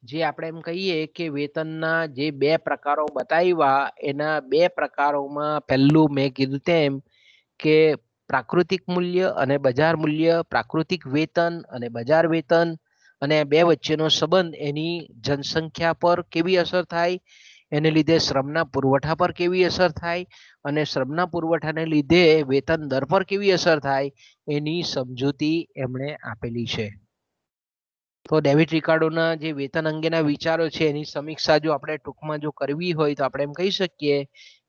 જે આપણે એમ કહીએ કે વેતનના જે બે પ્રકારો બતાવ્યા, એના બે પ્રકારોમાં પહેલું મેં કીધું તેમ કે પ્રાકૃતિક મૂલ્ય અને બજાર મૂલ્ય, પ્રાકૃતિક વેતન અને બજાર વેતન, અને બે વચ્ચેનો સંબંધ એની જનસંખ્યા પર કેવી અસર થાય, એને લીધે શ્રમના પુરવઠા પર કેવી અસર થાય, અને શ્રમના પુરવઠાને લીધે વેતન દર પર કેવી અસર થાય, એની સમજૂતી એમણે આપેલી છે. તો ડેવિડ રિકાર્ડોના જે વેતન અંગેના વિચારો છે એની સમીક્ષા જો આપણે ટૂંકમાં જો કરવી હોય તો આપણે એમ કહી શકીએ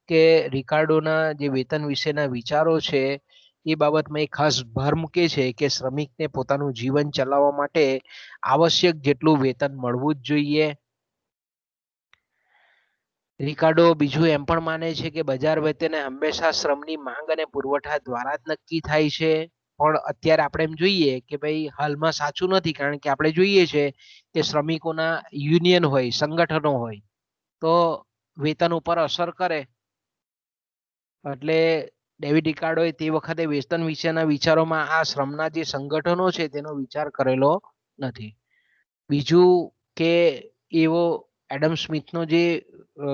કે રિકાર્ડોના જે વેતન વિશેના વિચારો છે એ બાબતમાં એક ખાસ ભાર મૂકે છે કે શ્રમિકને પોતાનું જીવન ચલાવવા માટે આવશ્યક જેટલું વેતન મળવું જ જોઈએ. રિકાર્ડો બીજું એમ પણ માને છે કે બજાર વેતન હંમેશા શ્રમની માંગ અને પુરવઠા દ્વારા જ નક્કી થાય છે. પણ અત્યારે આપણે એમ જોઈએ કે ભાઈ હાલમાં સાચું નથી, કારણ કે આપણે જોઈએ છે કે શ્રમિકોના યુનિયન હોય, સંગઠનો હોય, તો વેતન ઉપર અસર કરે. એટલે ડેવિડ રિકાર્ડોએ તે વખતે વેતન વિશેના વિચારોમાં આ શ્રમના જે સંગઠનો છે તેનો વિચાર કરેલો નથી. બીજું કે એવો એડમ સ્મિથનો જે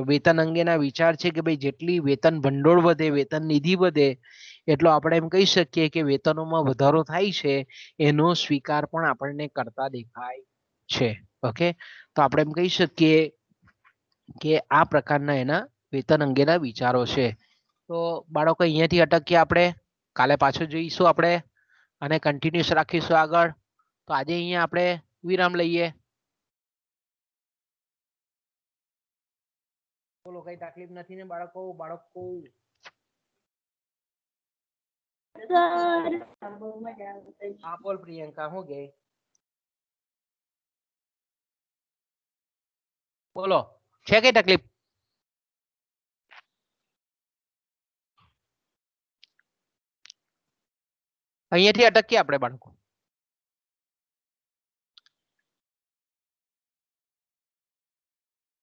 વેતન અંગેના વિચાર છે કે ભાઈ જેટલી વેતન ભંડોળ વધે, વેતન નિધિ વધે, એટલો આપણે એમ કહી શકીએ કે વેતનોમાં વધારો થાય છે, એનો સ્વીકાર પણ આપણને કરતા દેખાય છે. ઓકે, તો આપણે એમ કહી શકીએ કે આ પ્રકારના એના વેતન અંગેના વિચારો છે. તો બાળકો અહીંયાથી અટકીએ, આપણે કાલે પાછું જોઈશું, આપણે અને કન્ટિન્યુઅસ રાખીશું આગળ. તો આજે અહીંયા આપણે વિરામ લઈએ. બોલો, કઈ તકલીફ નથી ને બાળકો? હા બોલ પ્રિયંકા, હું ગઈ? બોલો, છે કઈ તકલીફ? અહીંયાથી અટકીએ આપણે બાળકો.